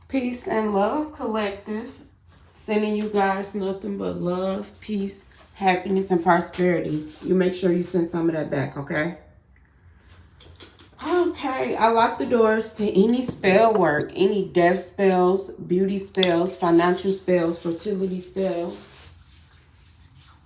Peace and love collective. Sending you guys nothing but love, peace, happiness, and prosperity. You make sure you send some of that back, okay? Okay, I lock the doors to any spell work, any death spells, beauty spells, financial spells, fertility spells,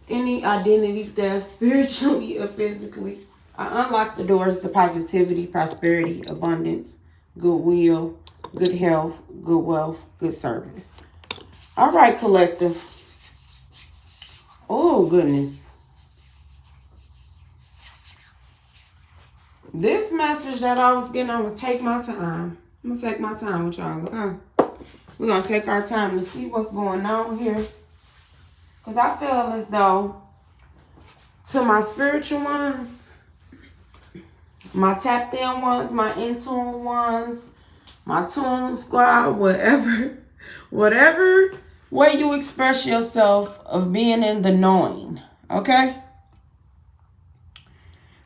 any identity theft, spiritually or physically. I unlock the doors to positivity, prosperity, abundance, goodwill, good health, good wealth, good service. All right, collective. Oh, goodness. This message that I was getting, I'm going to take my time. I'm going to take my time with y'all, okay? We're going to take our time to see what's going on here. Because I feel as though, to my spiritual ones, my tapped in ones, my in tune ones, my tune squad, whatever way you express yourself of being in the knowing, okay?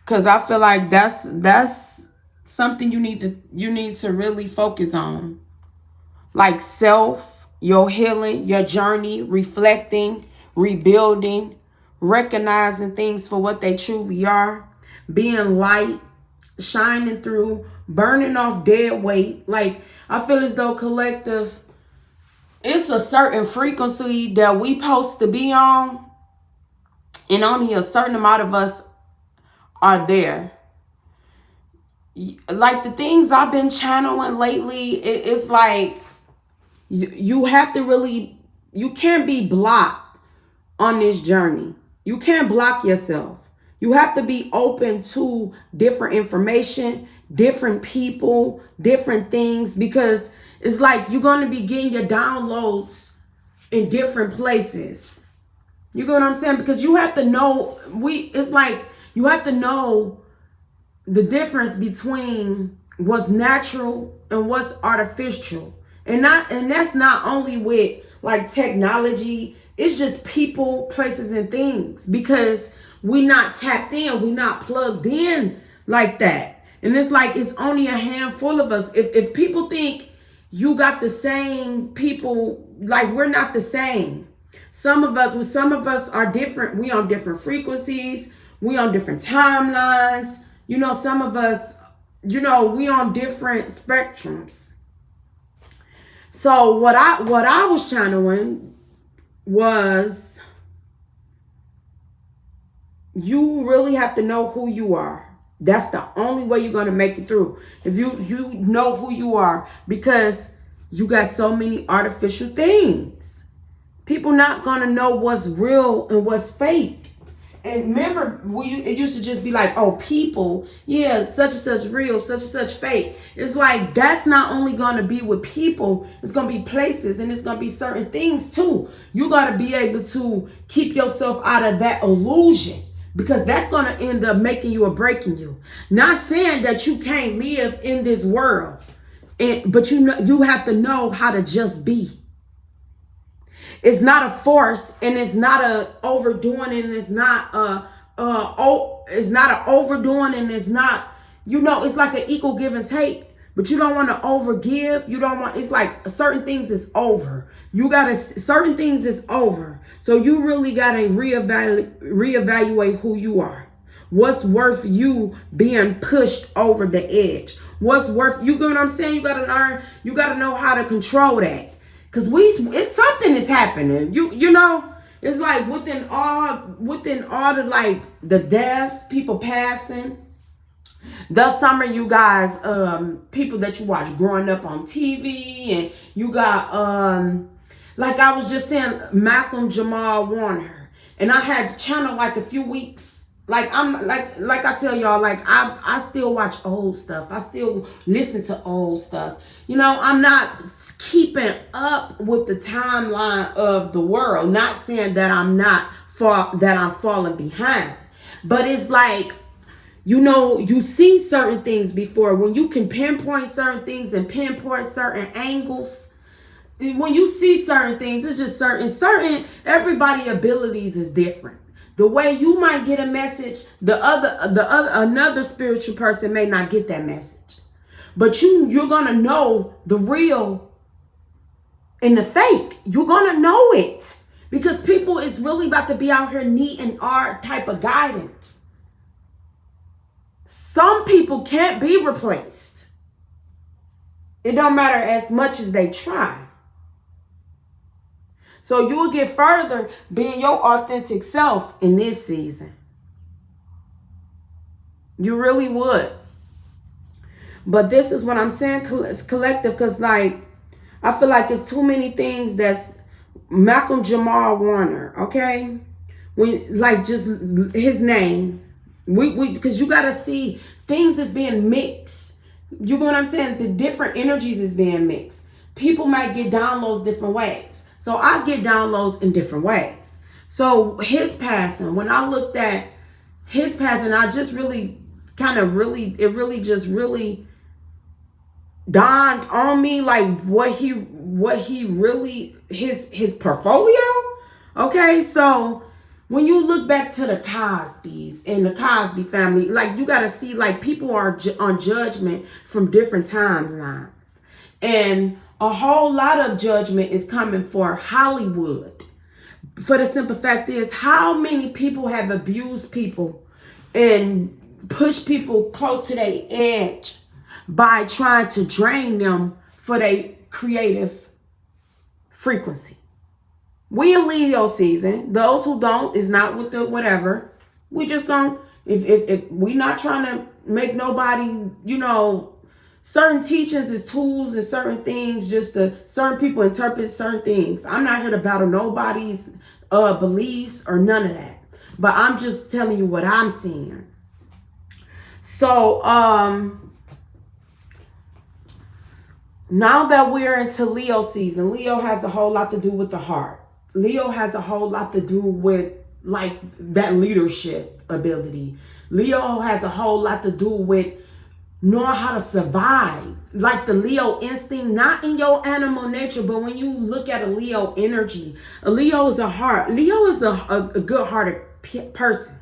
Because I feel like that's something you need to really focus on, like self, your healing, your journey, reflecting, rebuilding, recognizing things for what they truly are, being light, shining through, burning off dead weight. Like, I feel as though collective, it's a certain frequency that we supposed to be on, and only a certain amount of us are there. Like the things I've been channeling lately, it's like you have to really, you can't be blocked on this journey. You can't block yourself. You have to be open to different information, different people, different things, because it's like you're going to be getting your downloads in different places. You get what I'm saying? Because you have to know, it's like you have to know the difference between what's natural and what's artificial. And that's not only with like technology, it's just people, places, and things, because we not tapped in, we not plugged in like that. And it's like it's only a handful of us. If people think you got the same people, like we're not the same. Some of us are different. We on different frequencies, we on different timelines. You know, some of us, we on different spectrums. So what I was channeling was, you really have to know who you are. That's the only way you're going to make it through. If you know who you are, because you got so many artificial things. People not going to know what's real and what's fake. And remember, it used to just be like, oh, people, yeah, such and such real, such and such fake. It's like, that's not only going to be with people, it's going to be places, and it's going to be certain things too. You got to be able to keep yourself out of that illusion, because that's going to end up making you or breaking you. Not saying that you can't live in this world, but you have to know how to just be. It's not a force, and it's not a overdoing, and it's not it's not an overdoing, and it's not, it's like an equal give and take. But you don't want to overgive. You don't want, it's like certain things is over. Certain things is over. So you really gotta reevaluate who you are. What's worth you being pushed over the edge? What's worth, you get what I'm saying? You gotta learn, you gotta know how to control that. Cause it's something is happening. It's like within all the, like, the deaths, people passing. The summer, you guys, people that you watch growing up on TV, and you got like I was just saying, Malcolm Jamal Warner, and I had to channel like a few weeks. Like I'm like I tell y'all, like I still watch old stuff. I still listen to old stuff. I'm not keeping up with the timeline of the world. Not saying that I'm falling behind, but it's like, you see certain things before, when you can pinpoint certain things and pinpoint certain angles. When you see certain things, it's just certain everybody abilities is different. The way you might get a message, another spiritual person may not get that message. But you're gonna know the real and the fake. You're going to know it because people is really about to be out here needing our type of guidance. Some people can't be replaced. It don't matter as much as they try. So you will get further being your authentic self in this season. You really would. But this is what I'm saying, it's collective, because like, I feel like it's too many things that's Malcolm Jamal Warner, okay? When like just his name. Because you gotta see things is being mixed. You know what I'm saying? The different energies is being mixed. People might get downloads different ways. So I get downloads in different ways. So his passing, when I looked at his passing, I just really it really dawned on me like what he really, his portfolio. Okay, so when you look back to the Cosbys and the Cosby family, like you got to see like people are on judgment from different timelines. And a whole lot of judgment is coming for Hollywood. For the simple fact is, how many people have abused people and pushed people close to their edge by trying to drain them for their creative frequency? We in Leo season. Those who don't is not with the whatever. We just gonna, if we not trying to make nobody, certain teachings is tools and certain things, just certain people interpret certain things. I'm not here to battle nobody's beliefs or none of that. But I'm just telling you what I'm seeing. So now that we're into Leo season, Leo has a whole lot to do with the heart. Leo has a whole lot to do with like that leadership ability. Leo has a whole lot to do with knowing how to survive. Like the Leo instinct, not in your animal nature, but when you look at a Leo energy, a Leo is a heart. Leo is a good-hearted person.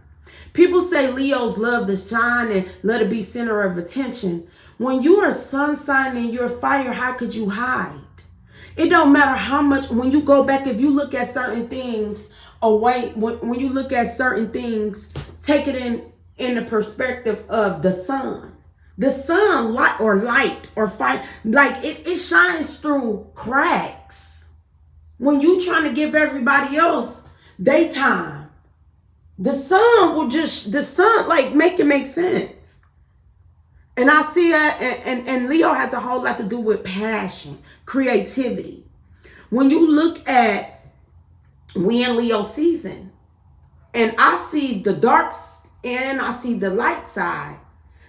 People say Leos love to shine and let it be center of attention. When you are sun sign and you're fire, how could you hide? It don't matter how much, when you go back, if you look at certain things away, when you look at certain things, take it in the perspective of the sun. The sun, light or fire, like it shines through cracks. When you trying to give everybody else daytime, the sun like make it make sense. And I see that, and Leo has a whole lot to do with passion, creativity. When you look at, we in Leo season, and I see the dark and I see the light side,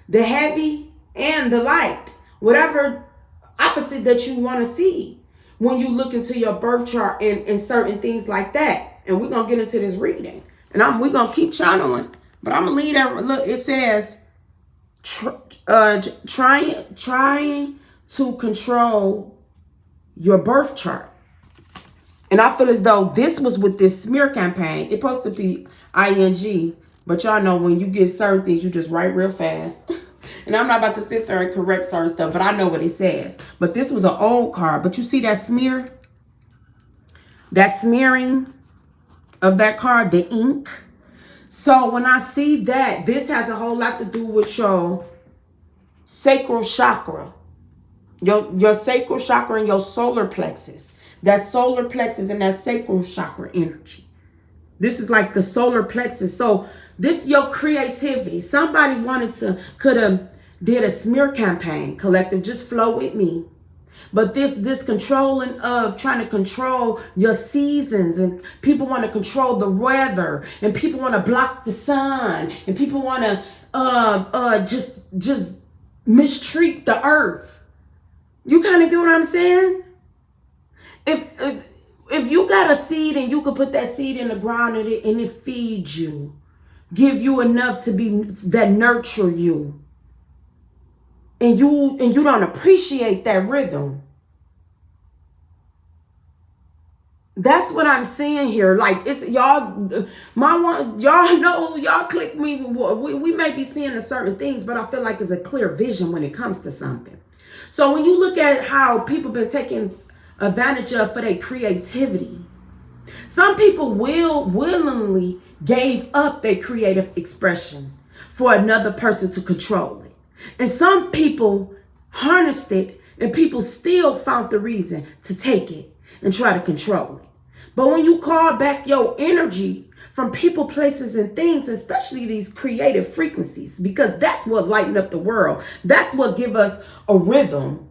the heavy and the light, whatever opposite that you want to see when you look into your birth chart and certain things like that. And we're going to get into this reading. And we're going to keep channeling. But I'm going to leave that. Look, it says, trying to control your birth chart. And I feel as though this was with this smear campaign. It's supposed to be ING. But y'all know when you get certain things, you just write real fast. And I'm not about to sit there and correct certain stuff, but I know what it says. But this was an old card. But you see that smear? That smearing of that card, the ink. So when I see that, this has a whole lot to do with your sacral chakra. Your sacral chakra and your solar plexus. That solar plexus and that sacral chakra energy. This is like the solar plexus. So this is your creativity. Somebody could have did a smear campaign. Collective, just flow with me. But this controlling of trying to control your seasons, and people want to control the weather, and people want to block the sun, and people want to just mistreat the earth. You kind of get what I'm saying? If you got a seed and you could put that seed in the ground and it feeds you, give you enough that nurture you, and you don't appreciate that rhythm. That's what I'm saying here. Like, it's y'all, y'all know, y'all click me. We may be seeing certain things, but I feel like it's a clear vision when it comes to something. So when you look at how people been taking advantage of for their creativity. Some people willingly gave up their creative expression for another person to control it. And some people harnessed it, and people still found the reason to take it and try to control it. But when you call back your energy from people, places, and things, especially these creative frequencies, because that's what lighten up the world. That's what give us a rhythm.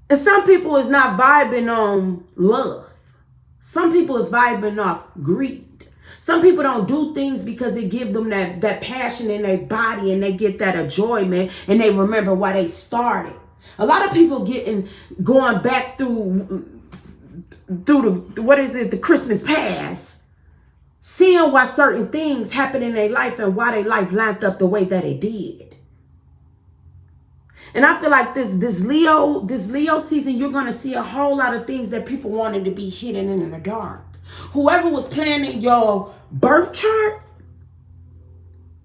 And some people is not vibing on love. Some people is vibing off greed. Some people don't do things because it gives them that passion in their body, and they get that enjoyment, and they remember why they started. A lot of people going back through the Christmas past, seeing why certain things happen in their life and why their life lined up the way that it did. And I feel like this Leo season, you're going to see a whole lot of things that people wanted to be hidden in the dark. Whoever was planning your birth chart,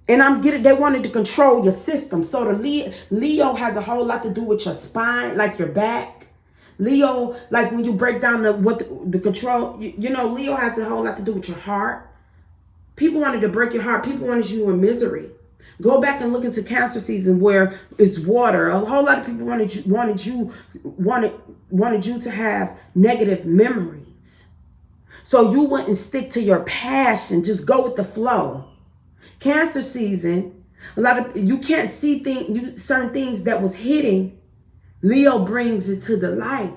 and they wanted to control your system. So the Leo has a whole lot to do with your spine, like your back. Leo, like when you break down the control, Leo has a whole lot to do with your heart. People wanted to break your heart. People wanted you in misery. Go back and look into Cancer season where it's water. A whole lot of people wanted you to have negative memories. So you wouldn't stick to your passion. Just go with the flow. Cancer season, you can't see certain things that was hidden. Leo brings it to the light.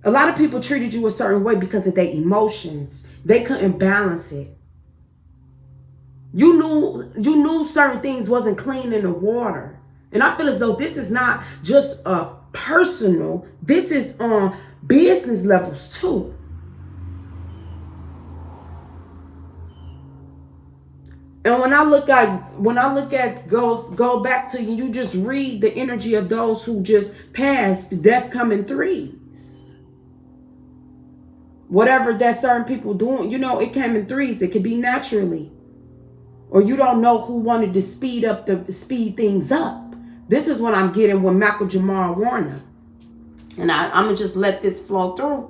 A lot of people treated you a certain way because of their emotions. They couldn't balance it. You knew certain things wasn't clean in the water. And I feel as though this is not just a personal, this is on business levels too. And when I look at go back to you just read the energy of those who just passed. Death come in threes. Whatever that certain people doing, it came in threes. It could be naturally. Or you don't know who wanted to speed things up. This is what I'm getting with Michael Jamal Warner. And I'm going to just let this flow through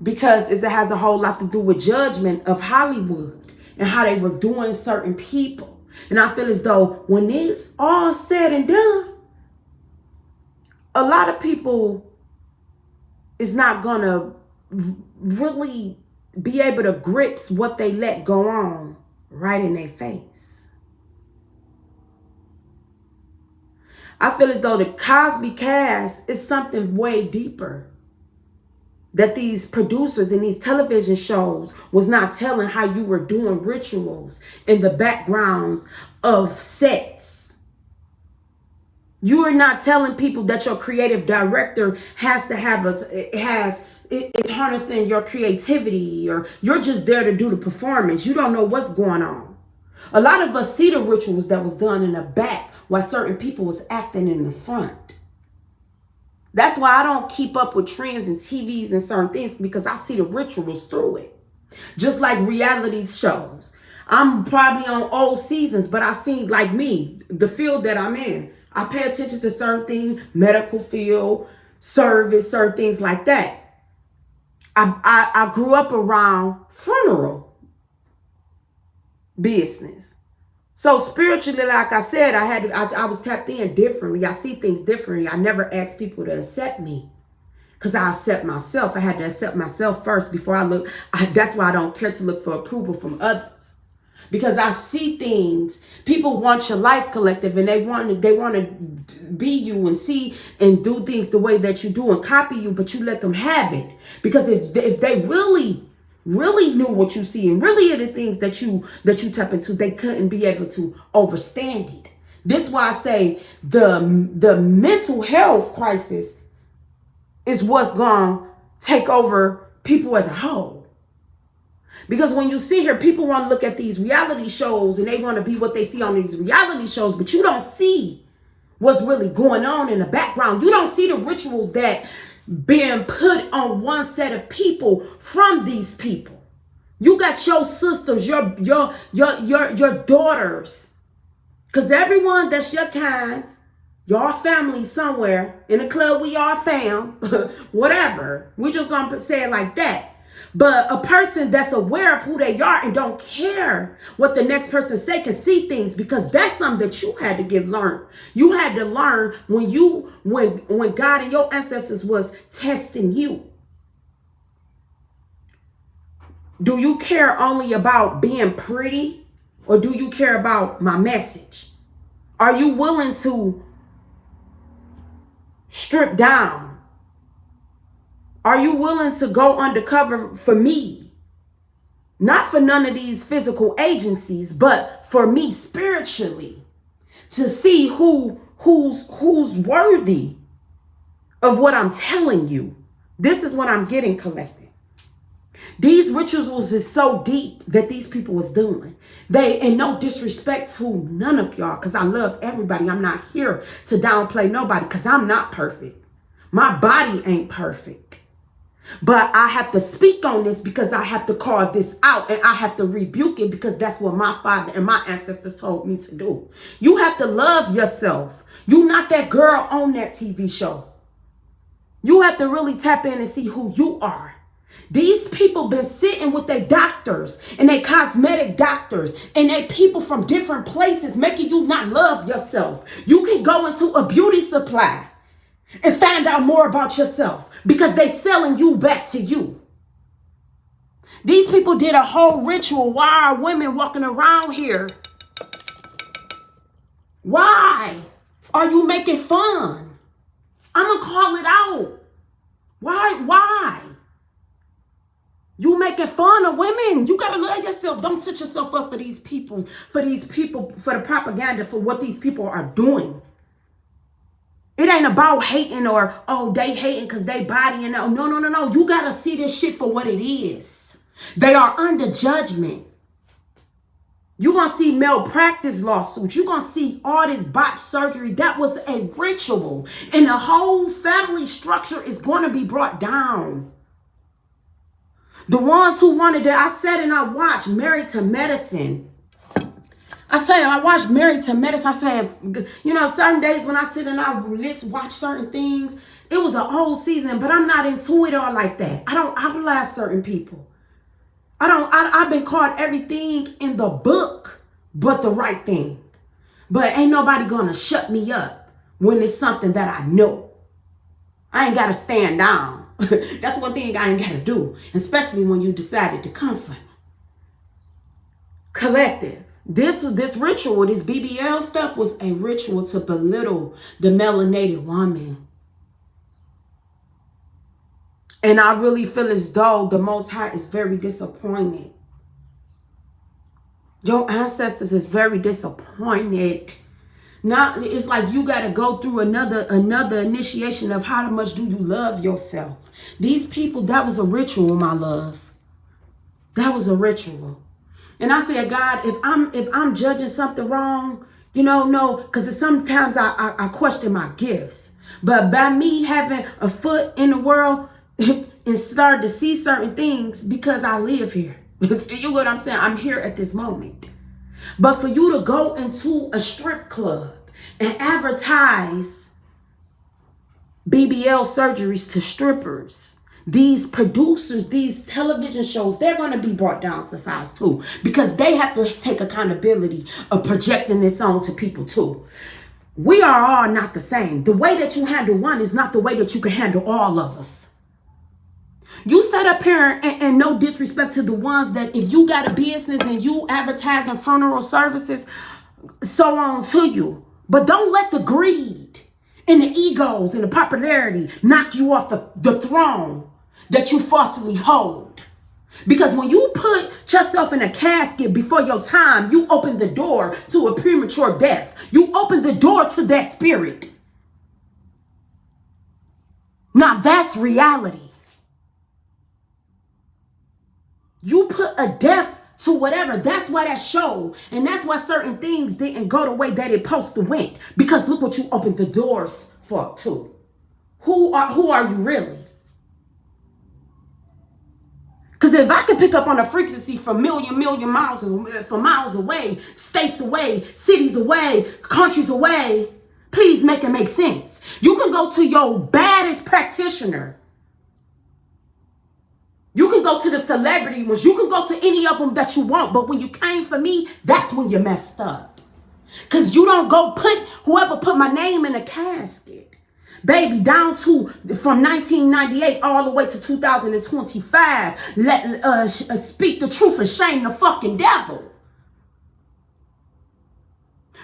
because it has a whole lot to do with judgment of Hollywood and how they were doing certain people. And I feel as though when it's all said and done, a lot of people is not going to really be able to grasp what they let go on right in their face. I feel as though the Cosby cast is something way deeper that these producers in these television shows was not telling how you were doing rituals in the backgrounds of sets. You are not telling people that your creative director has to have it's harnessing your creativity, or you're just there to do the performance. You don't know what's going on. A lot of us see the rituals that was done in the back while certain people was acting in the front. That's why I don't keep up with trends and TVs and certain things, because I see the rituals through it. Just like reality shows. I'm probably on old seasons, but I see, like me, the field that I'm in. I pay attention to certain things, medical field, service, certain things like that. I grew up around funeral business. So spiritually, like I said, I was tapped in differently. I see things differently. I never asked people to accept me because I accept myself. I had to accept myself first before I look. That's why I don't care to look for approval from others. Because I see things. People want your life collective, and they want to be you and see and do things the way that you do and copy you, but you let them have it. Because if they really knew what you see and really are the things that you tap into, they couldn't be able to overstand it. This is why I say the mental health crisis is what's going to take over people as a whole. Because when you see here, people want to look at these reality shows and they want to be what they see on these reality shows, but you don't see what's really going on in the background. You don't see the rituals that being put on one set of people from these people. You got your sisters, your daughters, because everyone that's your kind Y'all family somewhere in a club, we all fam, whatever. We're just going to say it like that. But a person that's aware of who they are and don't care what the next person say can see things, because that's something that you had to get learned. You had to learn when God and your ancestors was testing you. Do you care only about being pretty, or do you care about my message? Are you willing to strip down? Are you willing to go undercover for me? Not for none of these physical agencies, but for me spiritually, to see who's worthy of what I'm telling you. This is what I'm getting, collective. These rituals is so deep that these people was doing. They, and no disrespect to none of y'all, because I love everybody. I'm not here to downplay nobody, because I'm not perfect. My body ain't perfect. But I have to speak on this because I have to call this out, and I have to rebuke it because that's what my father and my ancestors told me to do. You have to love yourself. You not that girl on that TV show. You have to really tap in and see who you are. These people been sitting with their doctors and their cosmetic doctors and they people from different places making you not love yourself. You can go into a beauty supply and find out more about yourself because they selling you back to you. These people did a whole ritual. Why are women walking around here? Why are you making fun? I'm going to call it out. Why? You making fun of women. You got to love yourself. Don't set yourself up for these people, for the propaganda, for what these people are doing. It ain't about hating or, oh, they hating because they body and no. You got to see this shit for what it is. They are under judgment. You're going to see malpractice lawsuits. You're going to see all this botched surgery. That was a ritual. And the whole family structure is going to be brought down. The ones who wanted that, I sat and I watched Married to Medicine. I watched Married to Medicine. I said, certain days when I sit and I watch certain things, it was an old season, but I'm not into it all like that. I don't idolize certain people. I've been called everything in the book but the right thing. But ain't nobody gonna shut me up when it's something that I know. I ain't gotta stand down. That's one thing I ain't gotta do, especially when you decided to come for me. Collective. This ritual, this BBL stuff was a ritual to belittle the melanated woman. And I really feel as though the Most High is very disappointed. Your ancestors is very disappointed. Now it's like you got to go through another initiation of how much do you love yourself. These people, that was a ritual, my love. That was a ritual. And I said, God, if I'm judging something wrong, no, because sometimes I question my gifts. But by me having a foot in the world and start to see certain things because I live here. You know what I'm saying? I'm here at this moment. But for you to go into a strip club and advertise BBL surgeries to strippers, these producers, these television shows, they're going to be brought down to size too, because they have to take accountability of projecting this on to people too. We are all not the same. The way that you handle one is not the way that you can handle all of us. You sit up here and no disrespect to the ones that if you got a business and you advertising funeral services, so on to you. But don't let the greed and the egos and the popularity knock you off the throne that you falsely hold. Because when you put yourself in a casket before your time, you open the door to a premature death. You open the door to that spirit. Now that's reality. You put a death to whatever. That's why that show, and that's why certain things didn't go the way that it supposed to went. Because look what you opened the doors for too. Who are you really? Because if I can pick up on a frequency from million miles away, states away, cities away, countries away, Please make it make sense. You can go to your baddest practitioner. You can go to the celebrity ones. You can go to any of them that you want. But when you came for me, that's when you messed up. Because you don't go put whoever put my name in a casket. Baby, down to from 1998 all the way to 2025. Speak the truth and shame the fucking devil.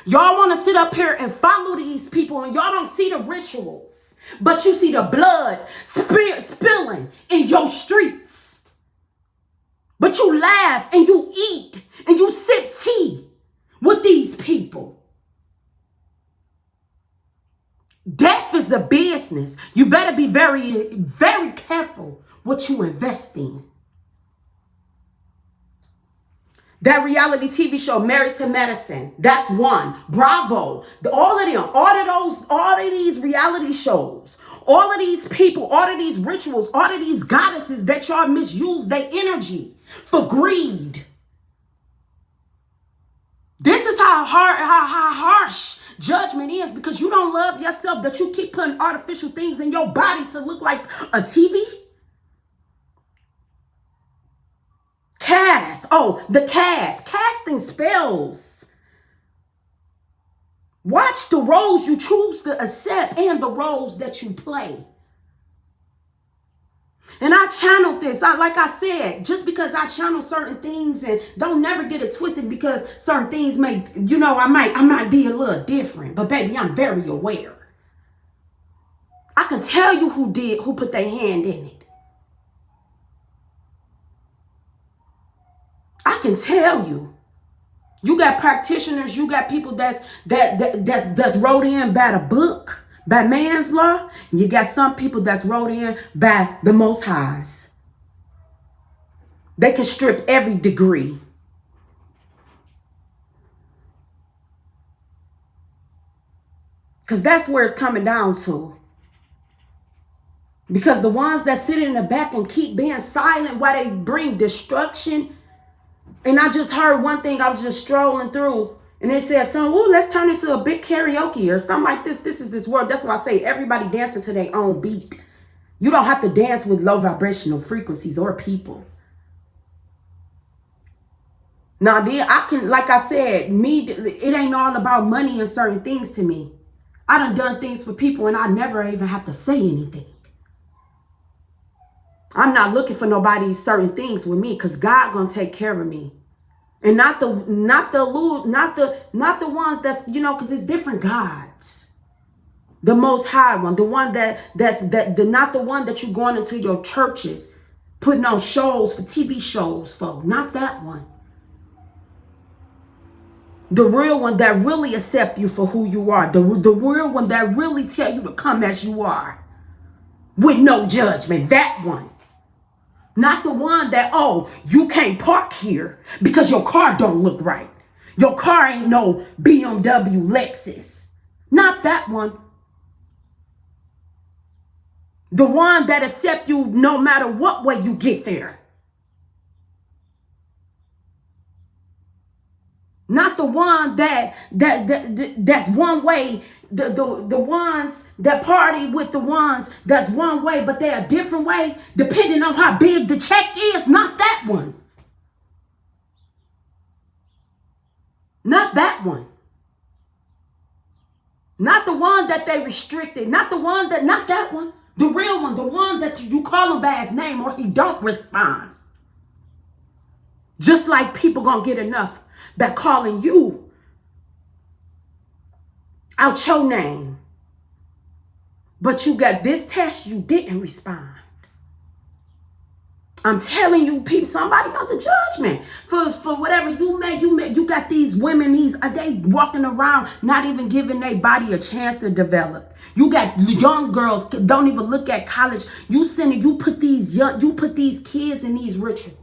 Y'all want to sit up here and follow these people and y'all don't see the rituals. But you see the blood spilling in your streets. But you laugh and you eat and you sip tea with these people. Death is a business. You better be very, very careful what you invest in. That reality TV show, Married to Medicine, that's one. Bravo. All of them, all of these reality shows, all of these people, all of these rituals, all of these goddesses that y'all misuse their energy for greed. This is how harsh judgment is, because you don't love yourself, that you keep putting artificial things in your body to look like a TV. Casting spells. Watch the roles you choose to accept and the roles that you play. And I channeled this. Like I said, just because I channel certain things, and don't never get it twisted, because certain things may, I might be a little different. But baby, I'm very aware. I can tell you who put their hand in it. I can tell you. You got practitioners, you got people that's wrote in by the book, by man's law. You got some people that's wrote in by the Most Highs. They can strip every degree. Because that's where it's coming down to. Because the ones that sit in the back and keep being silent while they bring destruction. And I just heard one thing, I was just strolling through, and they said, let's turn it to a big karaoke or something like this. This is this world. That's why I say everybody dancing to their own beat. You don't have to dance with low vibrational frequencies or people. Now, I can, like I said, it ain't all about money and certain things to me. I done things for people and I never even have to say anything. I'm not looking for nobody's certain things with me, because God gonna take care of me, and not the ones that's because it's different gods. The Most High one, the one not the one that you going into your churches, putting on shows for TV shows for, not that one. The real one that really accept you for who you are, the real one that really tell you to come as you are, with no judgment. That one. Not the one that, you can't park here because your car don't look right. Your car ain't no BMW Lexus. Not that one. The one that accept you no matter what way you get there. Not the one that's one way. The ones that party with the ones that's one way, but they're a different way depending on how big the check is. Not that one. Not that one. Not the one that they restricted. Not that one. The real one, the one that you call him by his name or he don't respond. Just like people gonna get enough by calling you out your name, but you got this test, you didn't respond. I'm telling you, people, somebody got the judgment for whatever you made. You got these women, they walking around not even giving their body a chance to develop. You got young girls don't even look at college. You put these kids in these rituals.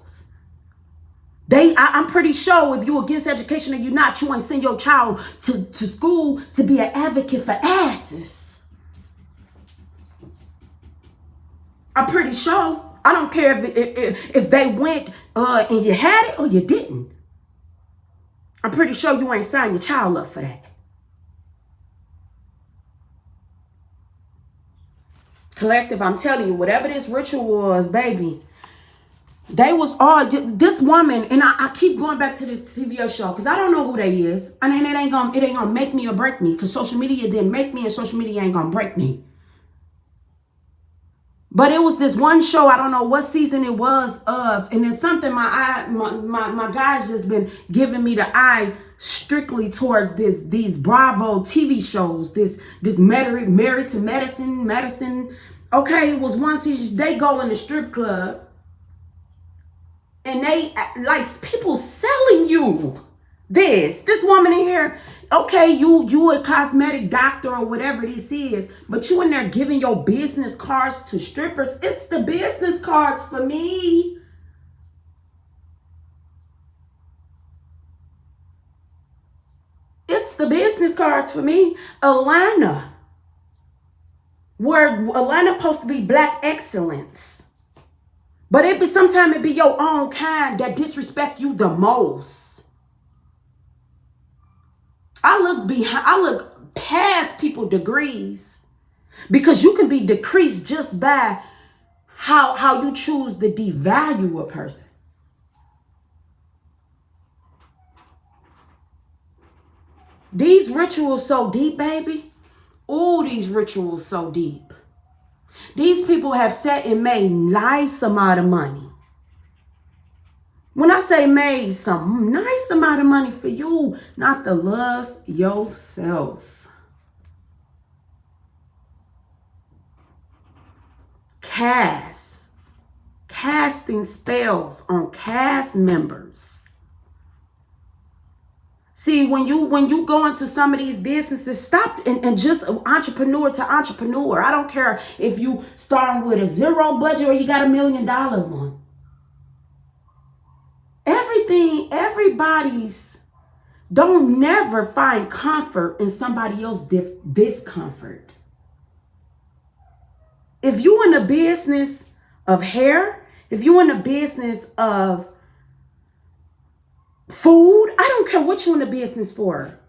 I'm pretty sure if you against education and you ain't send your child to school to be an advocate for asses. I'm pretty sure. I don't care if they went and you had it or you didn't. I'm pretty sure you ain't signed your child up for that. Collective, I'm telling you, whatever this ritual was, baby, they was all, this woman, and I keep going back to this TV show because I don't know who they is. And then it ain't gonna make me or break me, because social media didn't make me and social media ain't gonna break me. But it was this one show, I don't know what season it was of, and it's something my guy's just been giving me the eye strictly towards these Bravo TV shows, this married to medicine. Okay, it was one season, they go in the strip club and they like people selling you this woman in here. Okay, you a cosmetic doctor or whatever this is, but you in there giving your business cards to strippers. It's the business cards for me. It's the business cards for me. Atlanta, where Atlanta supposed to be black excellence. But sometimes it be your own kind that disrespect you the most. I look past people's degrees, because you can be decreased just by how you choose to devalue a person. These rituals so deep, baby. Oh, these rituals so deep. These people have sat and made nice amount of money. When I say made some nice amount of money for you, not to love yourself. Casting spells on cast members. See, when you go into some of these businesses, stop and just entrepreneur to entrepreneur. I don't care if you starting with a zero budget or you got $1 million one. Everybody's don't never find comfort in somebody else's discomfort. If you in the business of hair, if you in the business of food, I don't care what you in the business for.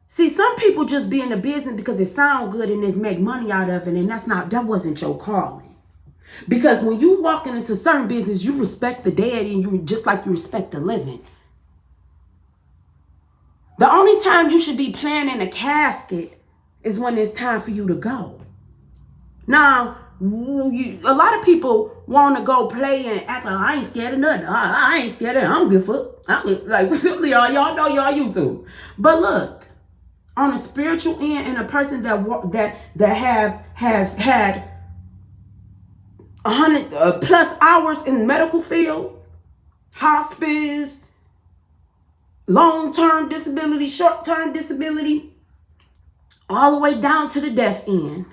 See, some people just be in the business because it sound good and just make money out of it, and that wasn't your calling. Because when you walking into certain business, you respect the dead, and you just like you respect the living. The only time you should be planning a casket is when it's time for you to go. Now, a lot of people want to go play and act like, I ain't scared of nothing. I ain't scared of it. I don't give a fuck. Like, y'all know y'all YouTube. But look, on a spiritual end, and a person that has had 100 plus hours in the medical field, hospice, long-term disability, short-term disability, all the way down to the death end.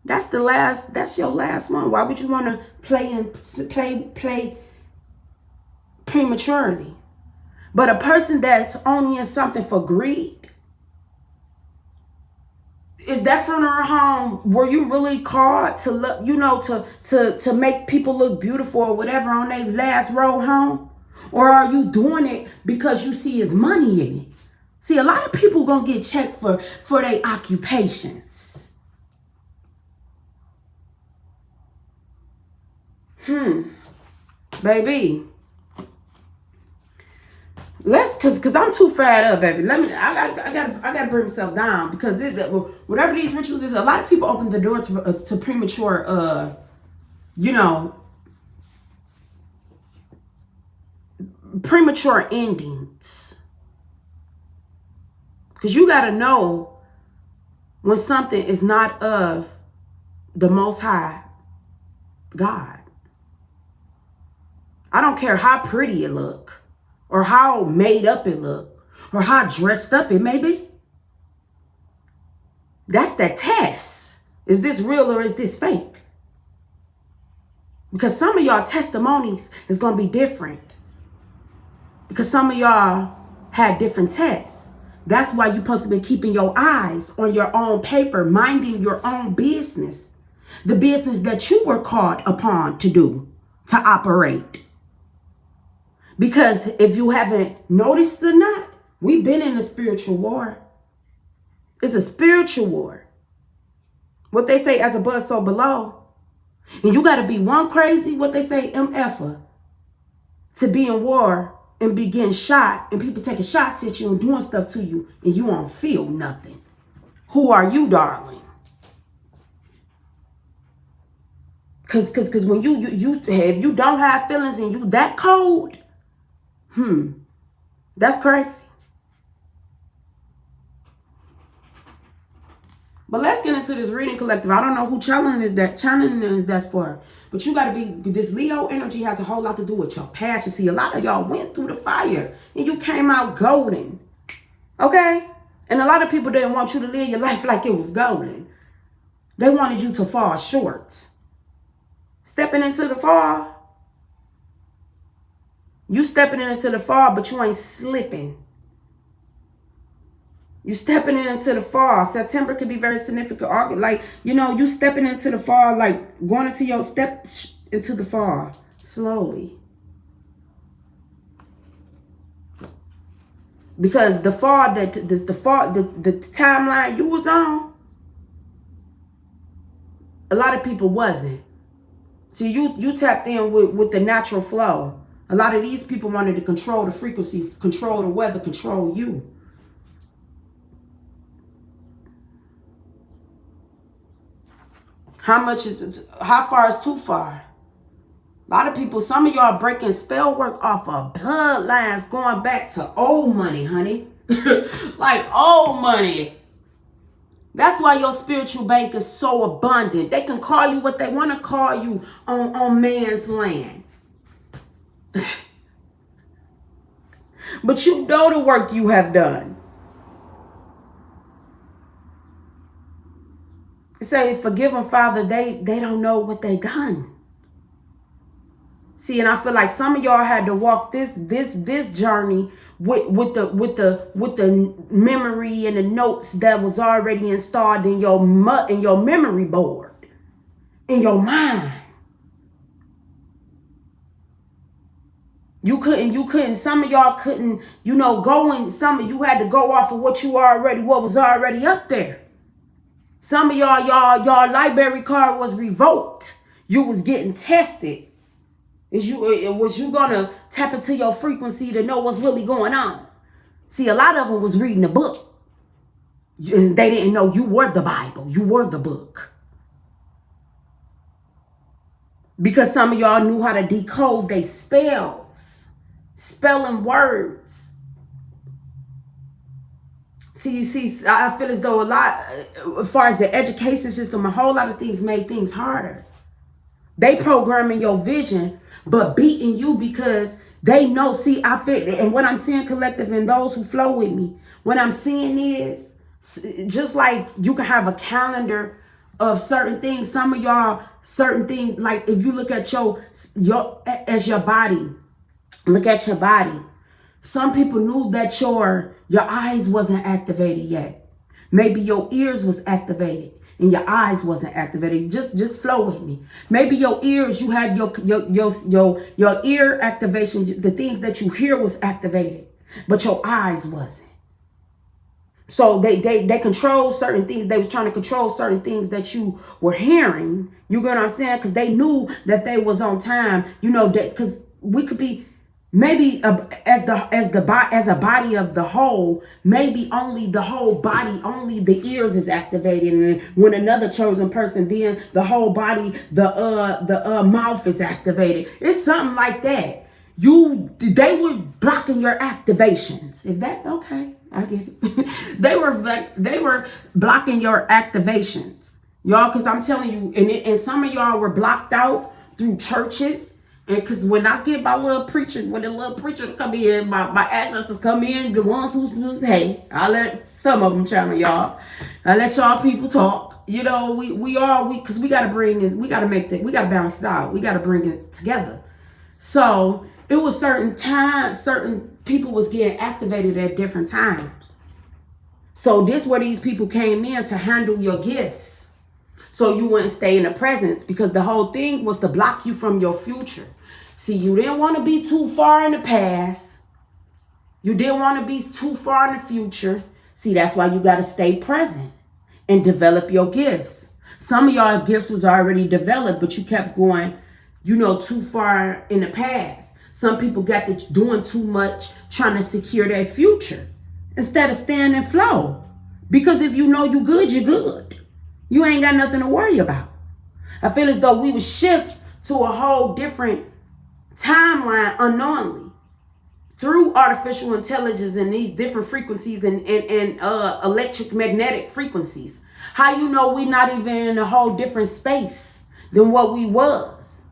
That's your last one. Why would you want to play prematurely? But a person that's only in something for greed, is that funeral home, were you really called to look, to make people look beautiful or whatever on their last road home? Or are you doing it because you see his money in it? See, a lot of people gonna get checked for their occupations. Baby. Cause I'm too fired up, baby. I gotta bring myself down, because whatever these rituals is, a lot of people open the door to premature, premature endings. Cause you gotta know when something is not of the Most High God. I don't care how pretty it look, or how made up it look, or how dressed up it may be. That's that test. Is this real or is this fake? Because some of y'all testimonies is going to be different. Because some of y'all had different tests. That's why you're supposed to be keeping your eyes on your own paper, minding your own business. The business that you were called upon to do, to operate. Because if you haven't noticed or not, we've been in a spiritual war. It's a spiritual war. What they say, as above, so below. And you got to be one crazy, what they say, MFer, to be in war and be getting shot and people taking shots at you and doing stuff to you and you won't feel nothing. Who are you, darling? Cause when if you don't have feelings and you that cold, that's crazy. But let's get into this reading collective. I don't know who channeling is that for. But you got to be, this Leo energy has a whole lot to do with your past. You see, a lot of y'all went through the fire and you came out golden. Okay? And a lot of people didn't want you to live your life like it was golden. They wanted you to fall short. Stepping into the fall. You stepping into the fall, but you ain't slipping. You stepping into the fall. September could be very significant. Like, you know, you stepping into the fall, like going into your step into the fall slowly. Because the fall that the timeline you was on, a lot of people wasn't. So you tapped in with the natural flow. A lot of these people wanted to control the frequency, control the weather, control you. How far is too far? A lot of people, some of y'all breaking spell work off of bloodlines going back to old money, honey. Like old money. That's why your spiritual bank is so abundant. They can call you what they want to call you on man's land. But you know the work you have done. Say, forgive them, Father. They don't know what they done. See, and I feel like some of y'all had to walk this journey with the memory and the notes that was already installed in your memory board, in your mind. You couldn't, some of y'all couldn't, go in, some of you had to go off of what was already up there. Some of y'all library card was revoked. You was getting tested. Was you gonna tap into your frequency to know what's really going on? See, a lot of them was reading the book. They didn't know you were the Bible. You were the book. Because some of y'all knew how to decode they spells, spelling words. See, I feel as though a lot, as far as the education system, a whole lot of things made things harder. They programming your vision, but beating you because they know, see, I feel, and what I'm seeing collective and those who flow with me, what I'm seeing is, just like you can have a calendar of certain things, some of y'all, certain things, like if you look at your body, look at your body. Some people knew that your eyes wasn't activated yet. Maybe your ears was activated and your eyes wasn't activated. Just flow with me. Maybe your ears, you had your ear activation, the things that you hear was activated, but your eyes wasn't. So they control certain things. They was trying to control certain things that you were hearing. You get what I'm saying? Because they knew that they was on time. That because we could be maybe as a body of the whole, maybe only the whole body, only the ears is activated, and when another chosen person, then the whole body, the mouth is activated. It's something like that. They were blocking your activations. If that okay, I get it. they were blocking your activations, y'all. Because I'm telling you, and some of y'all were blocked out through churches. And because when I get my little preacher, when the little preacher come in, my ancestors come in, the ones who was, hey, I let some of them chime y'all. I let y'all people talk. Because we got to bring this, we got to balance it out. We got to bring it together. So it was certain times, certain people was getting activated at different times. So this where these people came in to handle your gifts. So you wouldn't stay in the presence, because the whole thing was to block you from your future. See, you didn't want to be too far in the past. You didn't want to be too far in the future. See, that's why you got to stay present and develop your gifts. Some of y'all gifts was already developed, but you kept going, too far in the past. Some people got to doing too much, trying to secure their future instead of staying in flow. Because if you know you good, you're good. You ain't got nothing to worry about. I feel as though we would shift to a whole different timeline unknowingly through artificial intelligence and these different frequencies and electric magnetic frequencies. How you know we not even in a whole different space than what we was?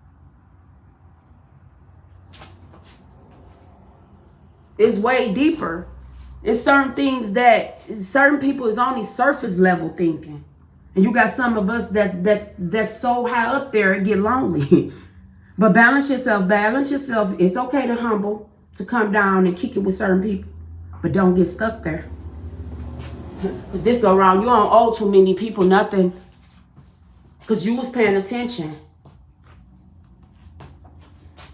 It's way deeper. It's certain things that certain people is only surface level thinking. And you got some of us that's so high up there it get lonely. But balance yourself. It's okay to humble, to come down and kick it with certain people. But don't get stuck there. Because this go wrong. You don't owe too many people nothing. Because you was paying attention.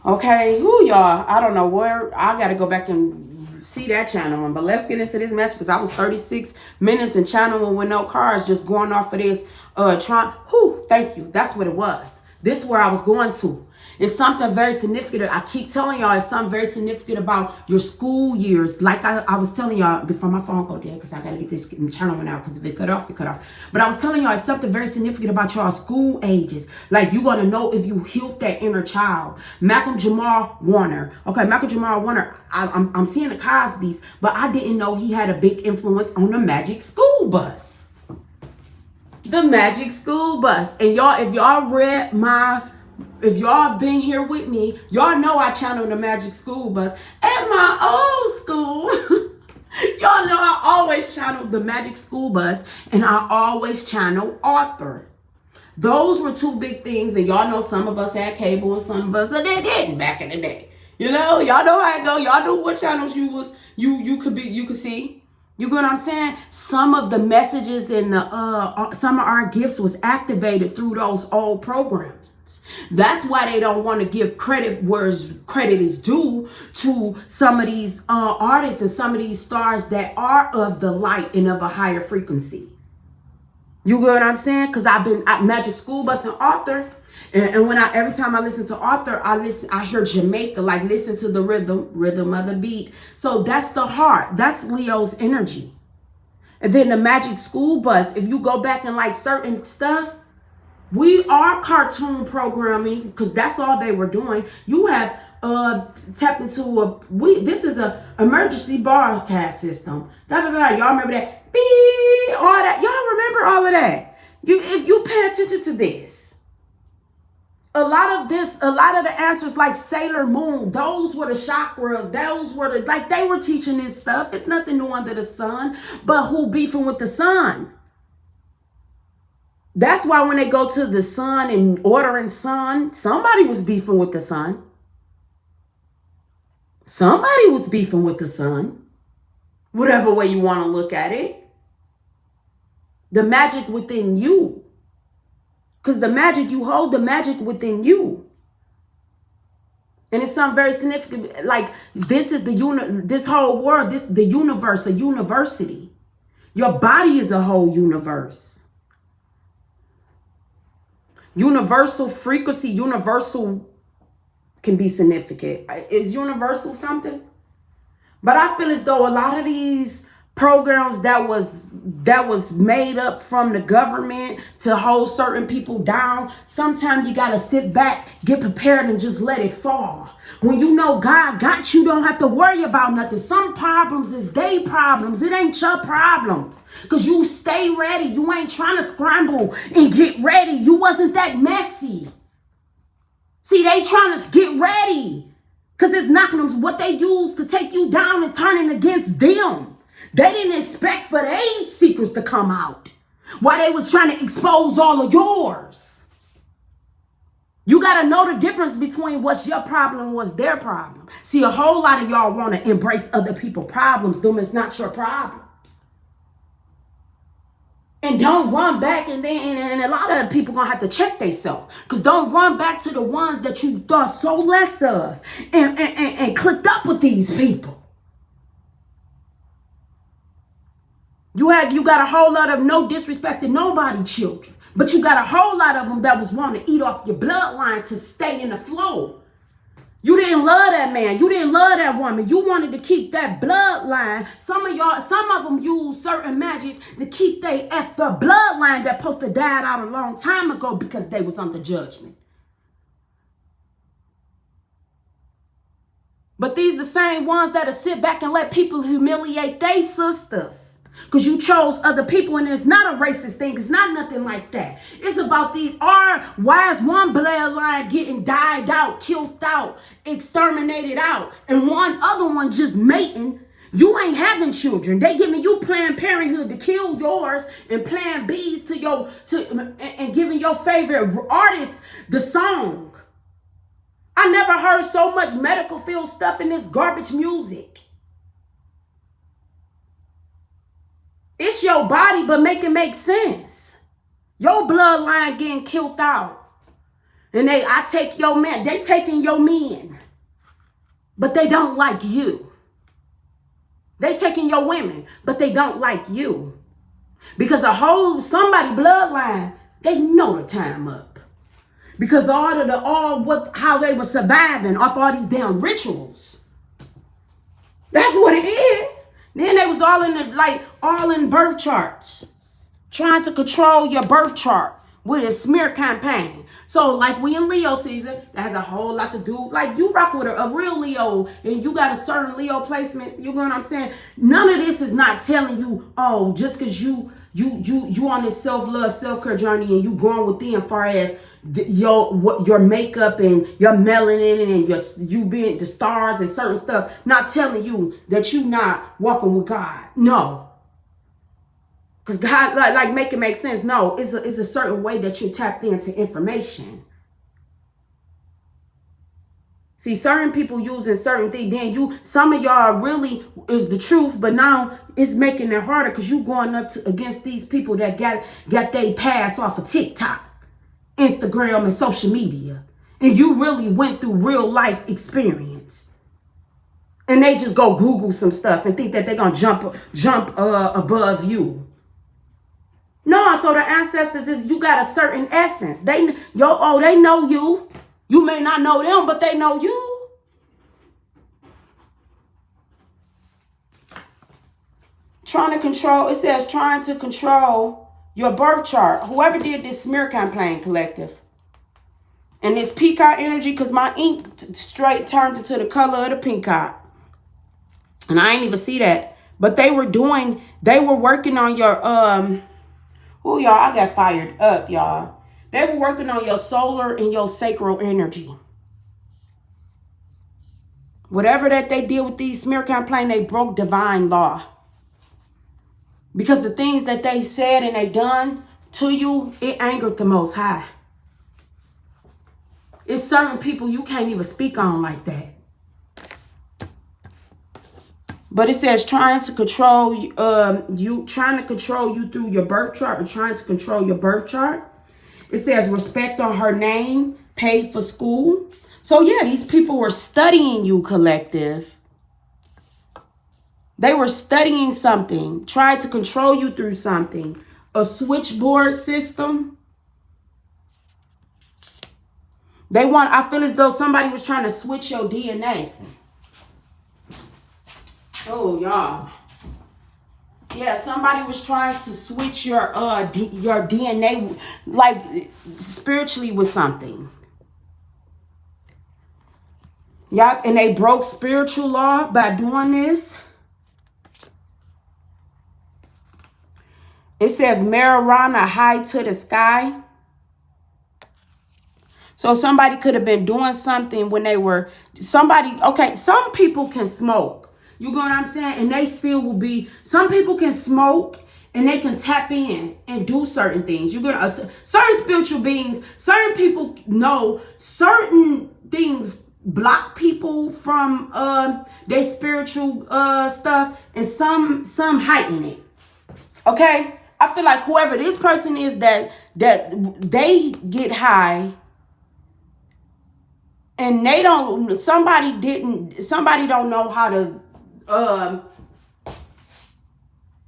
Okay, y'all. I don't know where. I got to go back and see that channel one. But let's get into this message because I was 36 minutes in channel one with no cars just going off of this. Thank you. That's what it was. This is where I was going to. It's something very significant. I keep telling y'all it's something very significant about your school years. Like I was telling y'all before my phone go dead because I got to get this channel one out because if it cut off, it cut off. But I was telling y'all it's something very significant about y'all school ages. Like you're going to know if you healed that inner child. Malcolm Jamal Warner. Okay, Malcolm Jamal Warner. I'm seeing the Cosbys, but I didn't know he had a big influence on the Magic School Bus. The Magic School Bus. And y'all, if y'all been here with me, y'all know I channeled the Magic School Bus at my old school. Y'all know I always channeled the Magic School Bus and I always channeled Arthur. Those were two big things, and y'all know some of us had cable and some of us didn't back in the day. Y'all know how it go. Y'all knew what channels you could see. You get what I'm saying? Some of the messages and some of our gifts was activated through those old programs. That's why they don't want to give credit where credit is due to some of these artists and some of these stars that are of the light and of a higher frequency. You get what I'm saying? Because I've been at Magic School Bus and Arthur. And when every time I listen to Arthur, I hear Jamaica, like listen to the rhythm of the beat. So that's the heart. That's Leo's energy. And then the Magic School Bus, if you go back and like certain stuff, we are cartoon programming because that's all they were doing. You have tapped into this is a emergency broadcast system. Y'all remember that? Beep, all that. Y'all remember all of that? If you pay attention to this. A lot of the answers like Sailor Moon, those were the chakras, they were teaching this stuff. It's nothing new under the sun, but who beefing with the sun? That's why when they go to the sun and ordering sun, somebody was beefing with the sun. Somebody was beefing with the sun. Whatever way you want to look at it. The magic within you. Because the magic you hold, the magic within you. And it's something very significant. Like this is this whole world, the universe, a university. Your body is a whole universe. Universal frequency, universal can be significant. Is universal something? But I feel as though a lot of these programs that was made up from the government to hold certain people down, sometimes you got to sit back, get prepared, and just let it fall. When you know God got you, don't have to worry about nothing. Some problems is they problems. It ain't your problems. Because you stay ready. You ain't trying to scramble and get ready. You wasn't that messy. See, they trying to get ready. Because it's not going to, what they use to take you down is turning against them. They didn't expect for their secrets to come out. While they was trying to expose all of yours. You got to know the difference between what's your problem and what's their problem. See, a whole lot of y'all want to embrace other people's problems. Them it's not your problems. And don't run back and a lot of people going to have to check themselves. Because don't run back to the ones that you thought so less of and clicked up with these people. You got a whole lot of no disrespecting nobody children. But you got a whole lot of them that was wanting to eat off your bloodline to stay in the flow. You didn't love that man. You didn't love that woman. You wanted to keep that bloodline. Some of them use certain magic to keep the bloodline that supposed to died out a long time ago because they was under judgment. But these the same ones that'll sit back and let people humiliate their sisters. Because you chose other people, and it's not a racist thing. It's not nothing like that. It's about why is one bloodline getting died out, killed out, exterminated out, and one other one just mating. You ain't having children. They giving you Planned Parenthood to kill yours and Plan B's and giving your favorite artist the song. I never heard so much medical field stuff in this garbage music. It's your body, but make it make sense. Your bloodline getting killed out. And I take your man. They taking your men. But they don't like you. They taking your women, but they don't like you. Because somebody bloodline, they know the time up. Because how they were surviving off all these damn rituals. That's what it is. Then they was all in birth charts, trying to control your birth chart with a smear campaign. So like we in Leo season, that has a whole lot to do. Like you rock with a real Leo and you got a certain Leo placement. You know what I'm saying? None of this is not telling you, oh, just because you on this self-love, self-care journey and you going within as far as your makeup and your melanin and you being the stars and certain stuff, not telling you that you not walking with God. No. Because God, like make it make sense. No, it's a certain way that you tapped into information. See, certain people using certain things. Then some of y'all really is the truth, but now it's making it harder because you going up against these people that got they pass off of TikTok, Instagram, and social media. And you really went through real life experience. And they just go Google some stuff and think that they're going to jump above you. No, so the ancestors you got a certain essence. They know you. You may not know them, but they know you. It says trying to control your birth chart. Whoever did this smear campaign collective. And this peacock energy, because my ink straight turned into the color of the peacock. And I ain't even see that. But they were working on your, y'all, I got fired up, y'all. They were working on your solar and your sacral energy. Whatever that they did with these smear campaign, they broke divine law. Because the things that they said and they done to you, it angered the Most High. It's certain people you can't even speak on like that. But it says trying to control you through your birth chart or trying to control your birth chart. It says respect on her name, paid for school. So yeah, these people were studying you, collective. They were studying something, tried to control you through something. A switchboard system. I feel as though somebody was trying to switch your DNA. Oh, y'all. Yeah, somebody was trying to switch your DNA, like spiritually with something. Yup, and they broke spiritual law by doing this. It says marijuana high to the sky. So somebody could have been doing something when some people can smoke. You know what I'm saying? And they still will be, some people can smoke and they can tap in and do certain things. You're gonna certain spiritual beings, certain people know certain things block people from their spiritual stuff, and some heighten it. Okay? I feel like whoever this person is that they get high and somebody don't know how to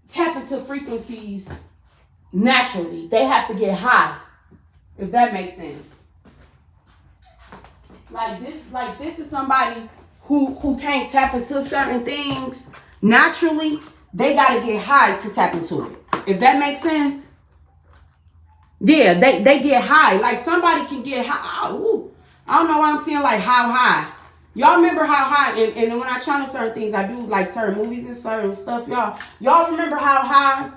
tap into frequencies naturally. They have to get high, if that makes sense. Like this is somebody who can't tap into certain things naturally. They gotta get high to tap into it. If that makes sense. Yeah, they get high. Like somebody can get high. Ooh, I don't know why I'm saying like how high. Y'all remember how high, and when I channel certain things, I do like certain movies and certain stuff, y'all. Y'all remember how high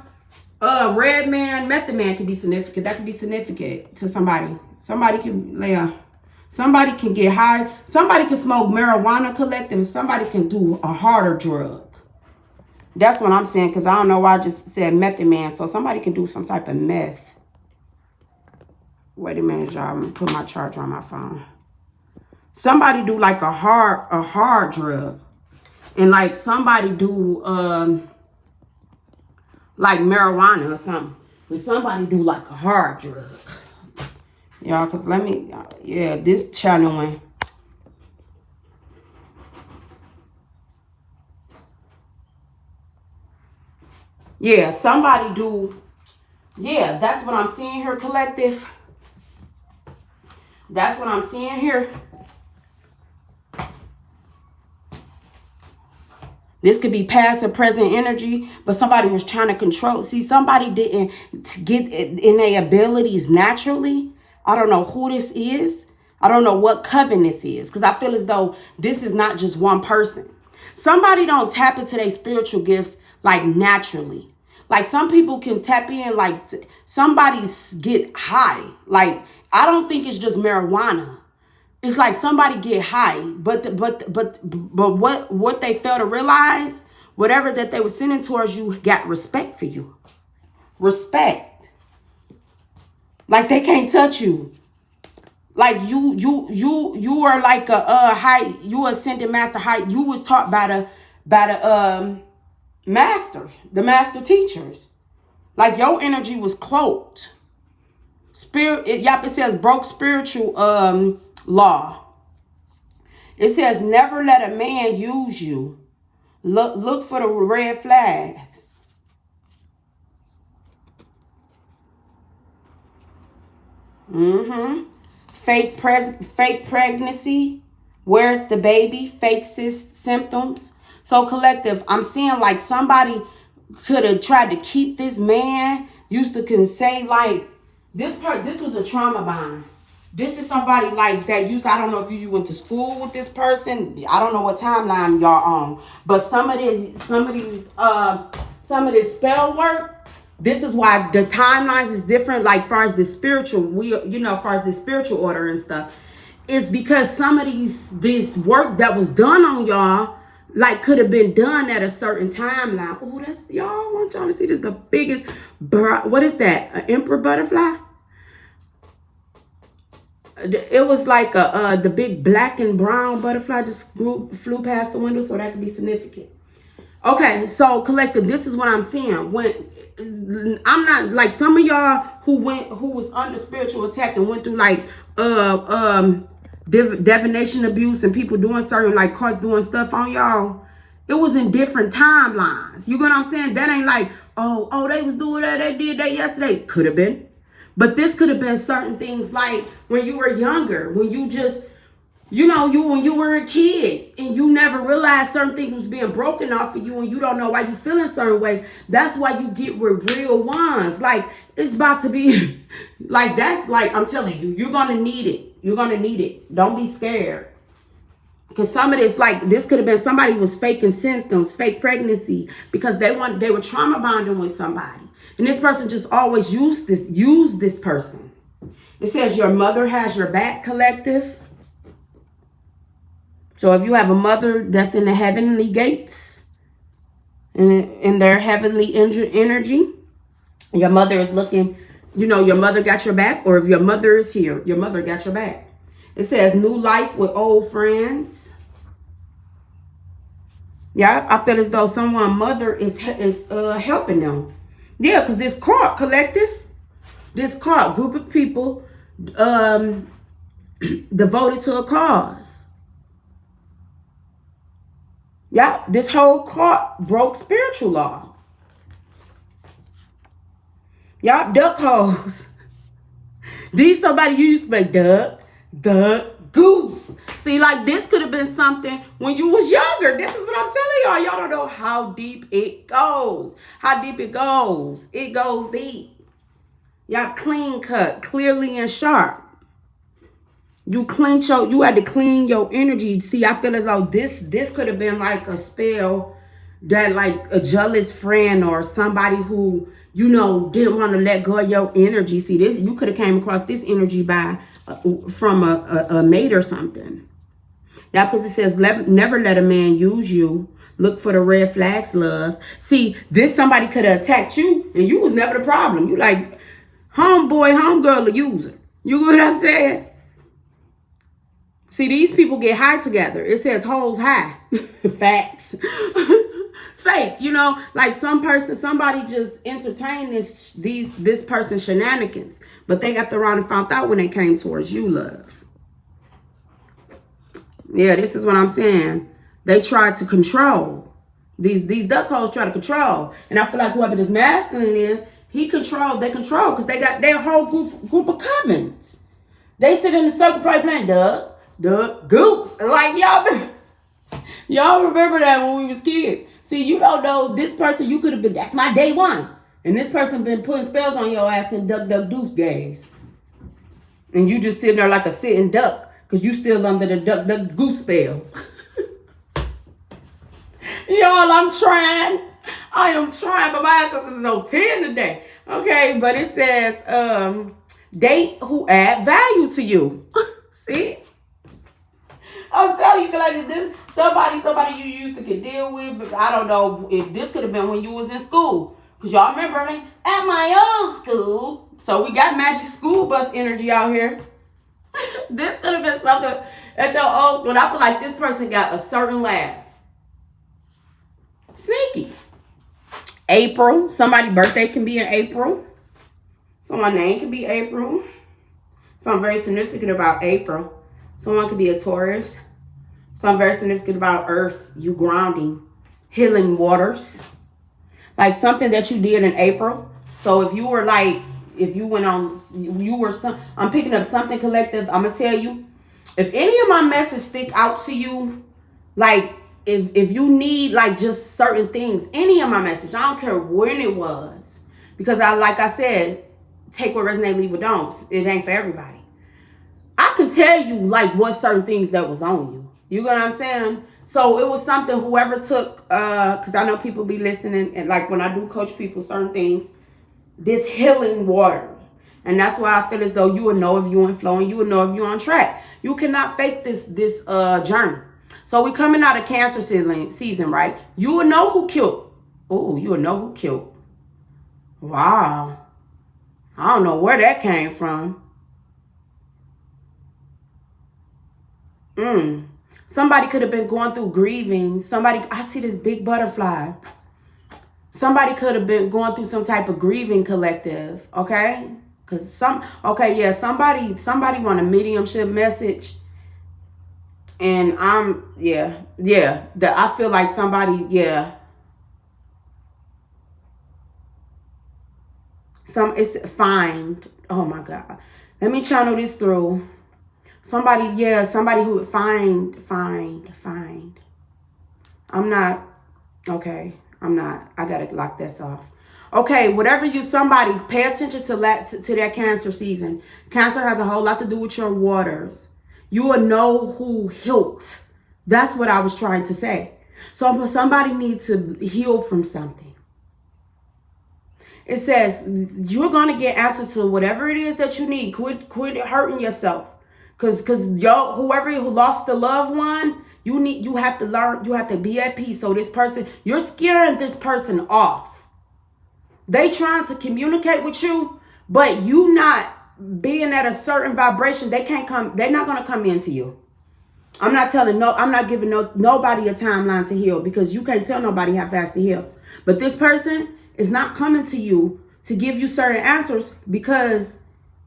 Red Man, Method Man can be significant. That can be significant to somebody. Somebody can somebody can get high. Somebody can smoke marijuana collective. Somebody can do a harder drug. That's what I'm saying, because I don't know why I just said Method Man. So somebody can do some type of meth. Wait a minute, y'all. I'm gonna put my charger on my phone. Somebody do like a hard drug. And like somebody do like marijuana or something. But somebody do like a hard drug. Y'all, because let me, yeah, this channeling. Yeah, somebody do, yeah, that's what I'm seeing here, collective. That's what I'm seeing here. This could be past or present energy, but somebody was trying to control. See, somebody didn't get in their abilities naturally. I don't know who this is. I don't know what coven this is, because I feel as though this is not just one person. Somebody don't tap into their spiritual gifts like naturally. Like some people can tap in, like somebody's get high. Like I don't think it's just marijuana. It's like somebody get high, but what they fail to realize, whatever that they were sending towards you got respect for you. Respect. Like they can't touch you. Like you are like a high, you ascended master high. You was taught by the master, the master teachers. Like your energy was cloaked. Spirit, it says broke spiritual law. It says never let a man use you. Look for the red flags. Fake pregnancy. Where's the baby? Fake symptoms. So collective, I'm seeing like somebody could have tried to keep this man. Used to can say like this was a trauma bond. This is somebody like that used to, I don't know if you went to school with this person. I don't know what timeline y'all on. But some of this spell work, this is why the timelines is different, like far as the spiritual, far as the spiritual order and stuff. It's because some of this work that was done on y'all, like could have been done at a certain timeline. Oh, that's, y'all, I want y'all to see this, the biggest, what is that? An emperor butterfly? It was like the big black and brown butterfly just flew past the window, so that could be significant. Okay, so collective, this is what I'm seeing. When I'm not like some of y'all who was under spiritual attack and went through like divination abuse and people doing certain like cards doing stuff on y'all. It was in different timelines. You get what I'm saying? That ain't like, oh, they was doing that, they did that yesterday. Could have been. But this could have been certain things like when you were younger, when you just, when you were a kid and you never realized certain things was being broken off of you and you don't know why you feel in certain ways. That's why you get with real ones. Like, it's about to be, like, that's like, I'm telling you, you're going to need it. You're going to need it. Don't be scared. Because some of this, like, this could have been somebody was faking symptoms, fake pregnancy, because they were trauma bonding with somebody. And this person just always used this person. It says your mother has your back, collective. So if you have a mother that's in the heavenly gates, in their heavenly energy, your mother is looking, your mother got your back, or if your mother is here, your mother got your back. It says new life with old friends. Yeah, I feel as though someone's mother is helping them. Yeah, because this card, collective, this card, group of people devoted to a cause. Yeah, this whole card broke spiritual law. Y'all duck hoes. These somebody you used to be duck, goose. See, like this could have been something when you was younger. This is what I'm telling y'all. Y'all don't know how deep it goes. How deep it goes. It goes deep. Y'all clean cut, clearly and sharp. You had to clean your energy. See, I feel as though this could have been like a spell that like a jealous friend or somebody who, didn't want to let go of your energy. See, this, you could have came across this energy from a mate or something. Yeah, because it says, never let a man use you. Look for the red flags, love. See, somebody could have attacked you and you was never the problem. You like, homeboy, homegirl, a user. You get what I'm saying? See, these people get high together. It says hoes high. Facts. Fake, like somebody just entertained this person's shenanigans, but they got around and found out when they came towards you, love. Yeah, this is what I'm saying. They tried to control. These duck hoes try to control, and I feel like whoever this masculine is, they control because they got their whole group of covens. They sit in the circle probably playing duck, goose. Like y'all remember that when we was kids. See, you don't know this person, you could have been, that's my day one. And this person been putting spells on your ass in duck, deuce days. And you just sitting there like a sitting duck because you still under the duck, goose spell. Y'all, I'm trying. I am trying, but my ass is on 10 today. Okay, but it says, date who add value to you. See? I'm telling you, like this, somebody you used to could deal with, but I don't know if this could have been when you was in school. Because y'all remember, like, at my old school. So we got magic school bus energy out here. This could have been something at your old school. And I feel like this person got a certain laugh. Sneaky. April. Somebody's birthday can be in April. Someone's name can be April. Something very significant about April. Someone could be a Taurus. Something very significant about Earth. You grounding. Healing waters. Like something that you did in April. So if you were like, I'm picking up something collective. I'm going to tell you, if any of my messages stick out to you, like if you need like just certain things, any of my message, I don't care when it was. Because like I said, take what resonates, leave what don't. It ain't for everybody. I can tell you like what certain things that was on you. You get what I'm saying? So it was something whoever took, because I know people be listening, and like when I do coach people certain things, this healing water. And that's why I feel as though you will know if you're in flow and you will know if you're on track. You cannot fake this journey. So we coming out of Cancer season, right? You will know who killed. Oh, you will know who killed. Wow. I don't know where that came from. Somebody could have been going through grieving. I see this big butterfly. Somebody could have been going through some type of grieving collective, okay? Because somebody want a mediumship message. And I feel like somebody, it's fine. Oh my God. Let me channel this through. Somebody who would find. I gotta lock this off. Okay, somebody, pay attention to that Cancer season. Cancer has a whole lot to do with your waters. You will know who healed. That's what I was trying to say. So somebody needs to heal from something. It says you're gonna get answers to whatever it is that you need. Quit hurting yourself. Cause whoever who lost the loved one, you have to learn, you have to be at peace. So this person, you're scaring this person off. They trying to communicate with you, but you not being at a certain vibration, they're not gonna come into you. I'm not giving nobody a timeline to heal, because you can't tell nobody how fast to heal. But this person is not coming to you to give you certain answers, because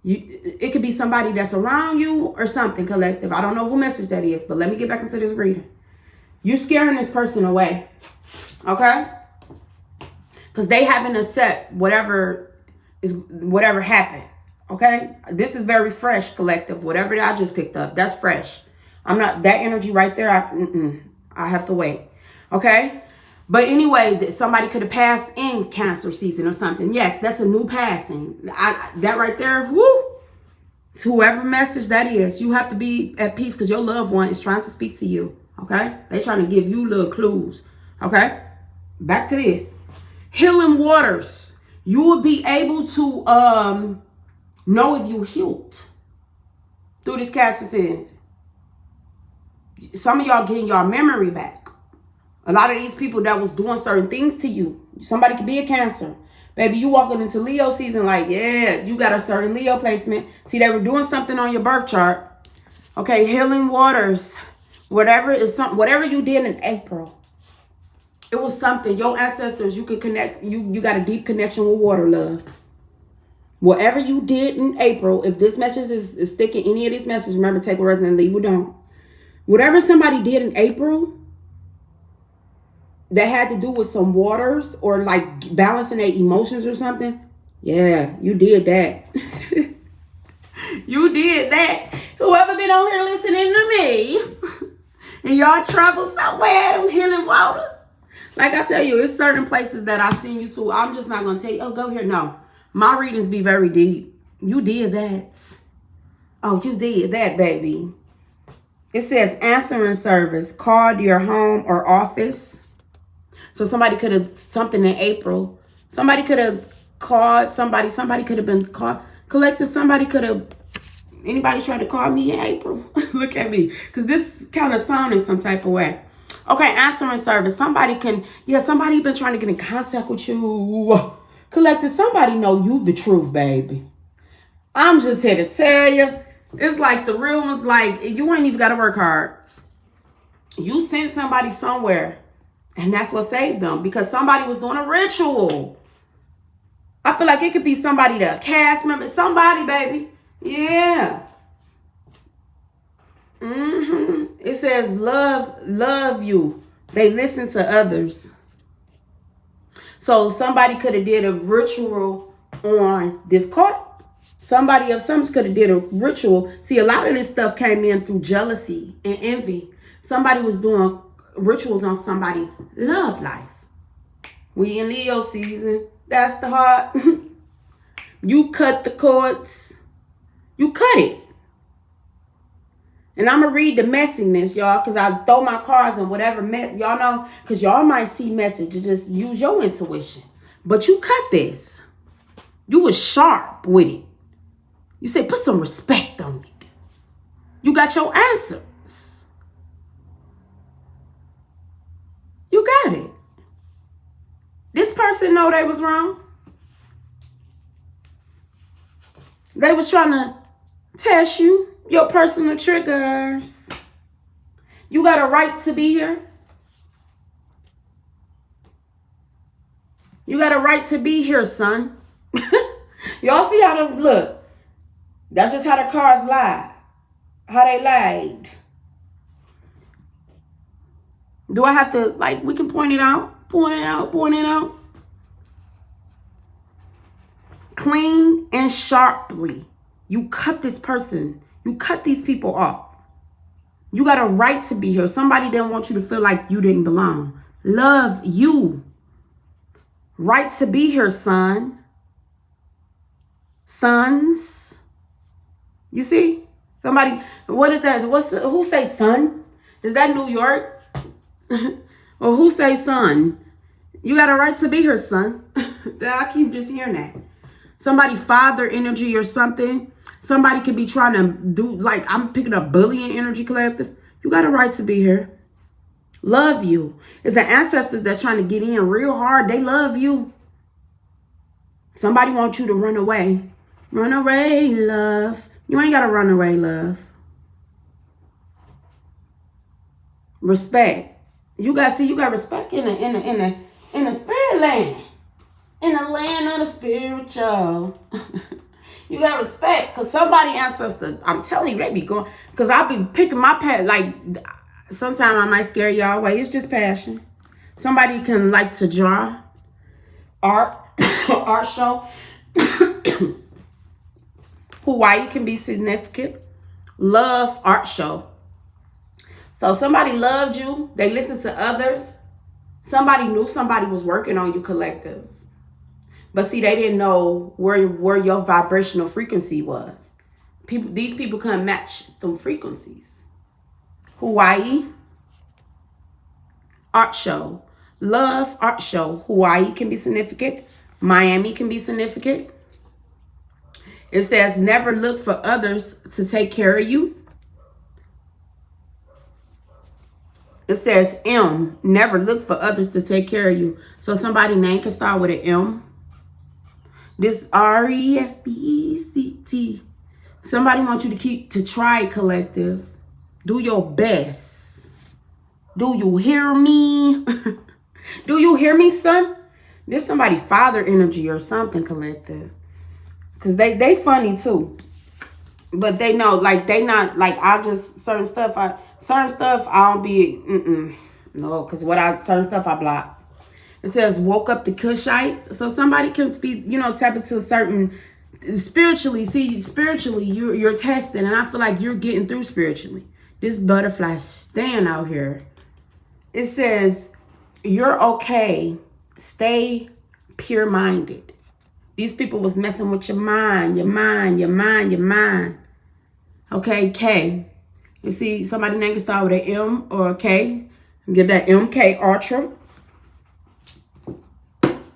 it could be somebody that's around you or something collective. I don't know who message that is, but let me get back into this reading. You scaring this person away, okay? Because they haven't accept whatever is whatever happened. Okay? This is very fresh, collective. Whatever that I just picked up, that's fresh. I'm not, that energy right there, I have to wait. Okay? But anyway, somebody could have passed in Cancer season or something. Yes, that's a new passing. That right there, whoo. To whoever message that is, you have to be at peace because your loved one is trying to speak to you. Okay? They trying to give you little clues. Okay? Back to this. Healing waters. You will be able to know if you healed through this Cancer season. Some of y'all getting y'all memory back. A lot of these people that was doing certain things to you. Somebody could be a Cancer. Baby, you walking into Leo season like, yeah, you got a certain Leo placement. See, they were doing something on your birth chart. Okay, healing waters. Whatever you did in April. It was something. Your ancestors, you could connect. You got a deep connection with water, love. Whatever you did in April, if this message is sticking, any of these messages, remember, take a resonance, leave or don't. Whatever somebody did in April that had to do with some waters or like balancing their emotions or something. Yeah, you did that. You did that. Whoever been on here listening to me and y'all travel somewhere, them healing waters. Like I tell you, it's certain places that I seen you to. I'm just not going to tell you, oh, go here. No, my readings be very deep. You did that. Oh, you did that, baby. It says answering service, called your home or office. So somebody could have, something in April. Somebody could have called somebody. Somebody could have been called. Collective, somebody could have, anybody tried to call me in April? Look at me. Because this kind of sounded some type of way. Okay, answering service. Somebody can, somebody been trying to get in contact with you. Collective, somebody know you the truth, baby. I'm just here to tell you. It's like the real ones, like, you ain't even got to work hard. You sent somebody somewhere. And that's what saved them. Because somebody was doing a ritual. I feel like it could be somebody, the cast member. Somebody, baby. Yeah. It says love you. They listen to others. So somebody could have did a ritual on this court. Somebody of some could have did a ritual. See, a lot of this stuff came in through jealousy and envy. Somebody was doing rituals on somebody's love life. We in Leo season. That's the heart. You cut the cords. You cut it. And I'm going to read the messiness, y'all, because I throw my cards and whatever. Y'all know, because y'all might see messages. Just use your intuition. But you cut this. You was sharp with it. You say, put some respect on it. You got your answers. You got it. This person know they was wrong. They was trying to test you, your personal triggers. You got a right to be here. You got a right to be here, son. Y'all see how to look. That's just how the cards lie. How they lied. Do I have to, like, we can point it out? Point it out, point it out. Clean and sharply. You cut this person. You cut these people off. You got a right to be here. Somebody didn't want you to feel like you didn't belong. Love you. Right to be here, son. Sons. You see? Somebody, what is that? Who say son? Is that New York? Or who say son? You got a right to be here, son. I keep just hearing that. Somebody father energy or something. Somebody could be trying to do, like, I'm picking up bullying energy, collective. You got a right to be here. Love you. It's an ancestor that's trying to get in real hard. They love you. Somebody wants you to run away. Run away, love. You ain't got to run away, love. Respect. You got respect in the spirit land. In the land of the spiritual. You got respect. Because somebody ancestor, I'm telling you, they be going. Because I'll be picking my pet. Like, sometimes I might scare y'all away. It's just passion. Somebody can like to draw. Art. Art show. Hawaii can be significant. Love, art show. So somebody loved you. They listened to others. Somebody knew somebody was working on you, collective. But see, they didn't know where your vibrational frequency was. These people couldn't match them frequencies. Hawaii, art show. Love, art show. Hawaii can be significant. Miami can be significant. It says never look for others to take care of you. It says M, never look for others to take care of you. So somebody's name can start with an M. This RESPECT. Somebody wants you to try, collective. Do your best. Do you hear me? Do you hear me, son? There's somebody father energy or something, collective. Because they funny too. But they know, like, they not, like, I just, certain stuff I don't be, no, because certain stuff I block. It says, woke up the Cushites. So somebody can be, tap into a certain, spiritually, you're tested. And I feel like you're getting through spiritually. This butterfly stand out here. It says, you're okay. Stay pure-minded. These people was messing with your mind. Okay, K. You see, somebody name can start with an M or a K. Get that MK Ultra.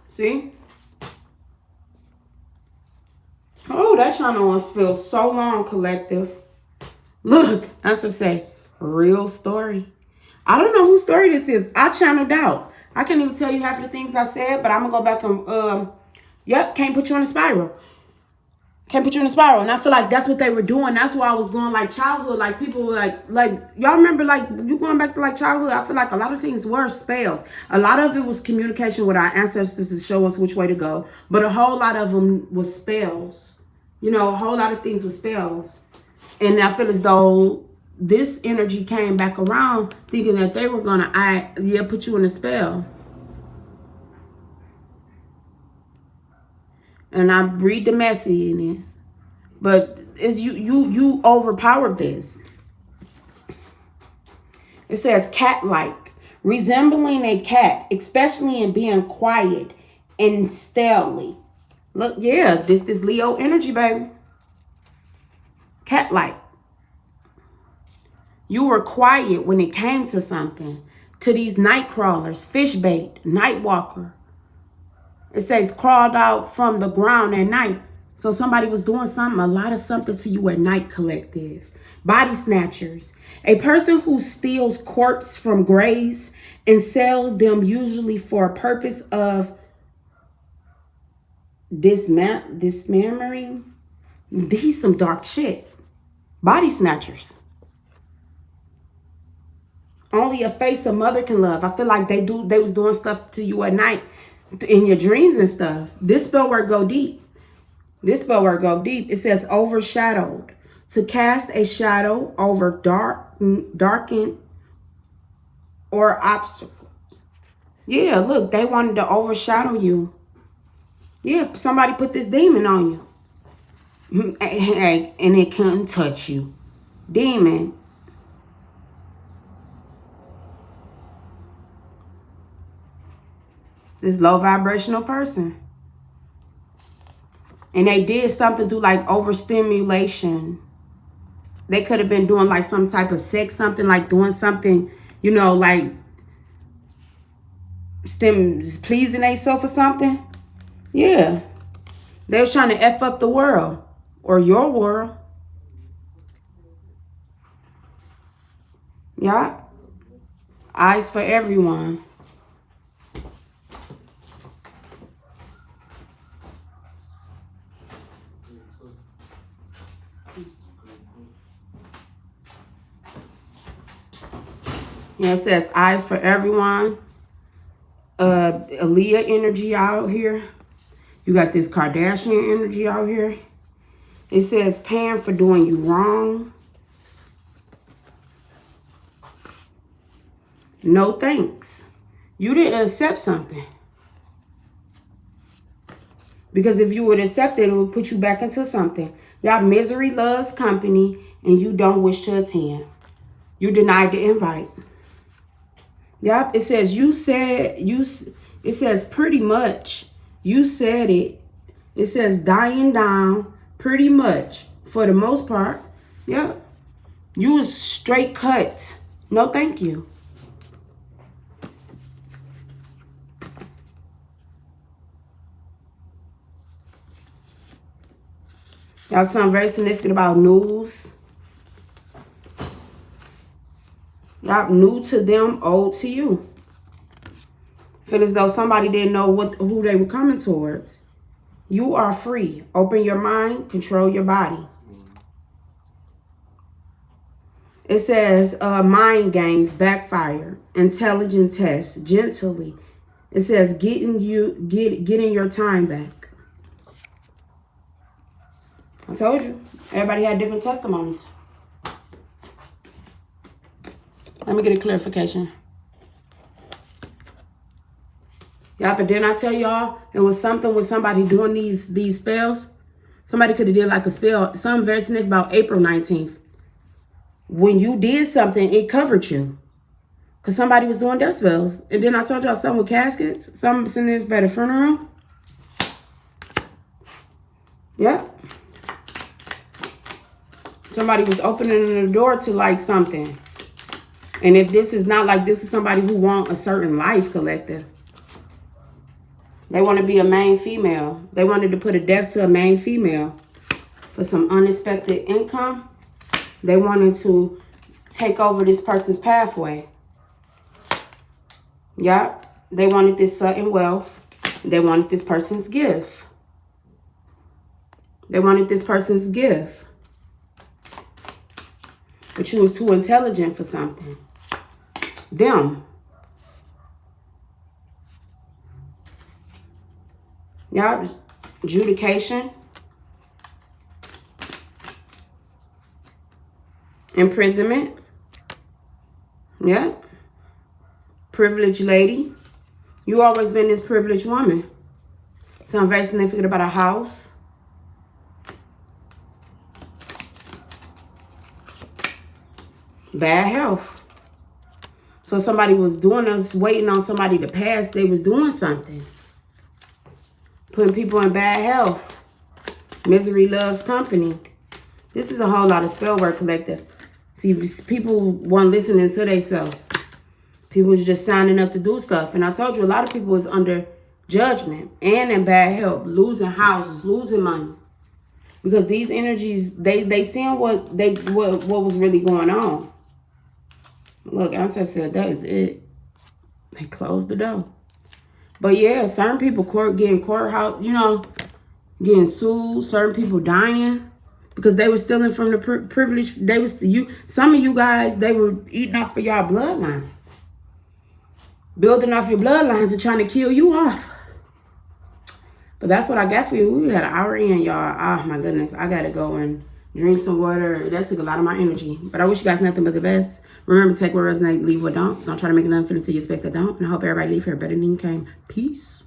See? Oh, that channel one feels so long, collective. Look, as I say, real story. I don't know whose story this is. I channeled out. I can't even tell you half of the things I said, but I'm going to go back and, can't put you in a spiral. Can't put you in a spiral. And I feel like that's what they were doing. That's why I was going like childhood. Like people were like, y'all remember like you going back to like childhood? I feel like a lot of things were spells. A lot of it was communication with our ancestors to show us which way to go. But a whole lot of them was spells. A whole lot of things were spells. And I feel as though this energy came back around thinking that they were going to, put you in a spell. And I read the messiness, but it's you overpowered this. It says cat-like, resembling a cat, especially in being quiet and stealthy. Look, yeah, this is Leo energy, baby. Cat-like. You were quiet when it came to something. To these night crawlers, fish bait, night walker. It says crawled out from the ground at night. So somebody was doing a lot of something to you at night, collective. Body snatchers. A person who steals corpses from graves and sells them usually for a purpose of dismembering. These some dark shit. Body snatchers. Only a face a mother can love. I feel like they was doing stuff to you at night. In your dreams and stuff. This spell word go deep. It says overshadowed. To cast a shadow over darkened or obstacle. Yeah, look, they wanted to overshadow you. Yeah, somebody put this demon on you. And it couldn't touch you. Demon. This low vibrational person. And they did something through like overstimulation. They could have been doing like some type of sex, something like doing something, like pleasing themselves or something. Yeah. They was trying to F up the world or your world. Yeah. Eyes for everyone. Yeah, it says eyes for everyone. Aaliyah energy out here. You got this Kardashian energy out here. It says paying for doing you wrong. No thanks. You didn't accept something. Because if you would accept it, it would put you back into something. Y'all, misery loves company, and you don't wish to attend. You denied the invite. Yep, it says it says pretty much. You said it. It says dying down pretty much for the most part. Yep. You was straight cut. No, thank you. Y'all, something very significant about news. Y'all, new to them, old to you. Feel as though somebody didn't know who they were coming towards. You are free. Open your mind, control your body. It says mind games backfire, intelligent tests, gently. It says getting your time back. I told you, everybody had different testimonies. Let me get a clarification. Yeah, but didn't I tell y'all it was something with somebody doing these spells? Somebody could have did like a spell, something very significant about April 19th. When you did something, it covered you. Because somebody was doing death spells. And then I told y'all something with caskets. Something significant at a funeral. Yep. Somebody was opening the door to like something. And if this is not like, this is somebody who wants a certain life, collective. They want to be a main female. They wanted to put a death to a main female for some unexpected income. They wanted to take over this person's pathway. Yep. They wanted this sudden wealth. They wanted this person's gift. They wanted this person's gift. But you was too intelligent for something. Them. Y'all, adjudication. Imprisonment. Yeah. Privileged lady. You always been this privileged woman. Something very significant about a house. Bad health. So somebody was doing us, waiting on somebody to pass. They was doing something. Putting people in bad health. Misery loves company. This is a whole lot of spell work, collective. See, people weren't listening to themselves. People was just signing up to do stuff. And I told you, a lot of people was under judgment and in bad health. Losing houses, losing money. Because these energies, they seeing what was really going on. Look, Ancestor said, that is it. They closed the door. But yeah, certain people getting courthouse, getting sued. Certain people dying because they were stealing from the privilege. Some of you guys, they were eating off of y'all bloodlines, building off your bloodlines and trying to kill you off. But that's what I got for you. We had an hour in, y'all. Oh my goodness, I gotta go and drink some water. That took a lot of my energy. But I wish you guys nothing but the best. Remember, take what resonate, leave what don't. Don't try to make nothing fit into your space that don't. And I hope everybody leave here better than you came. Peace.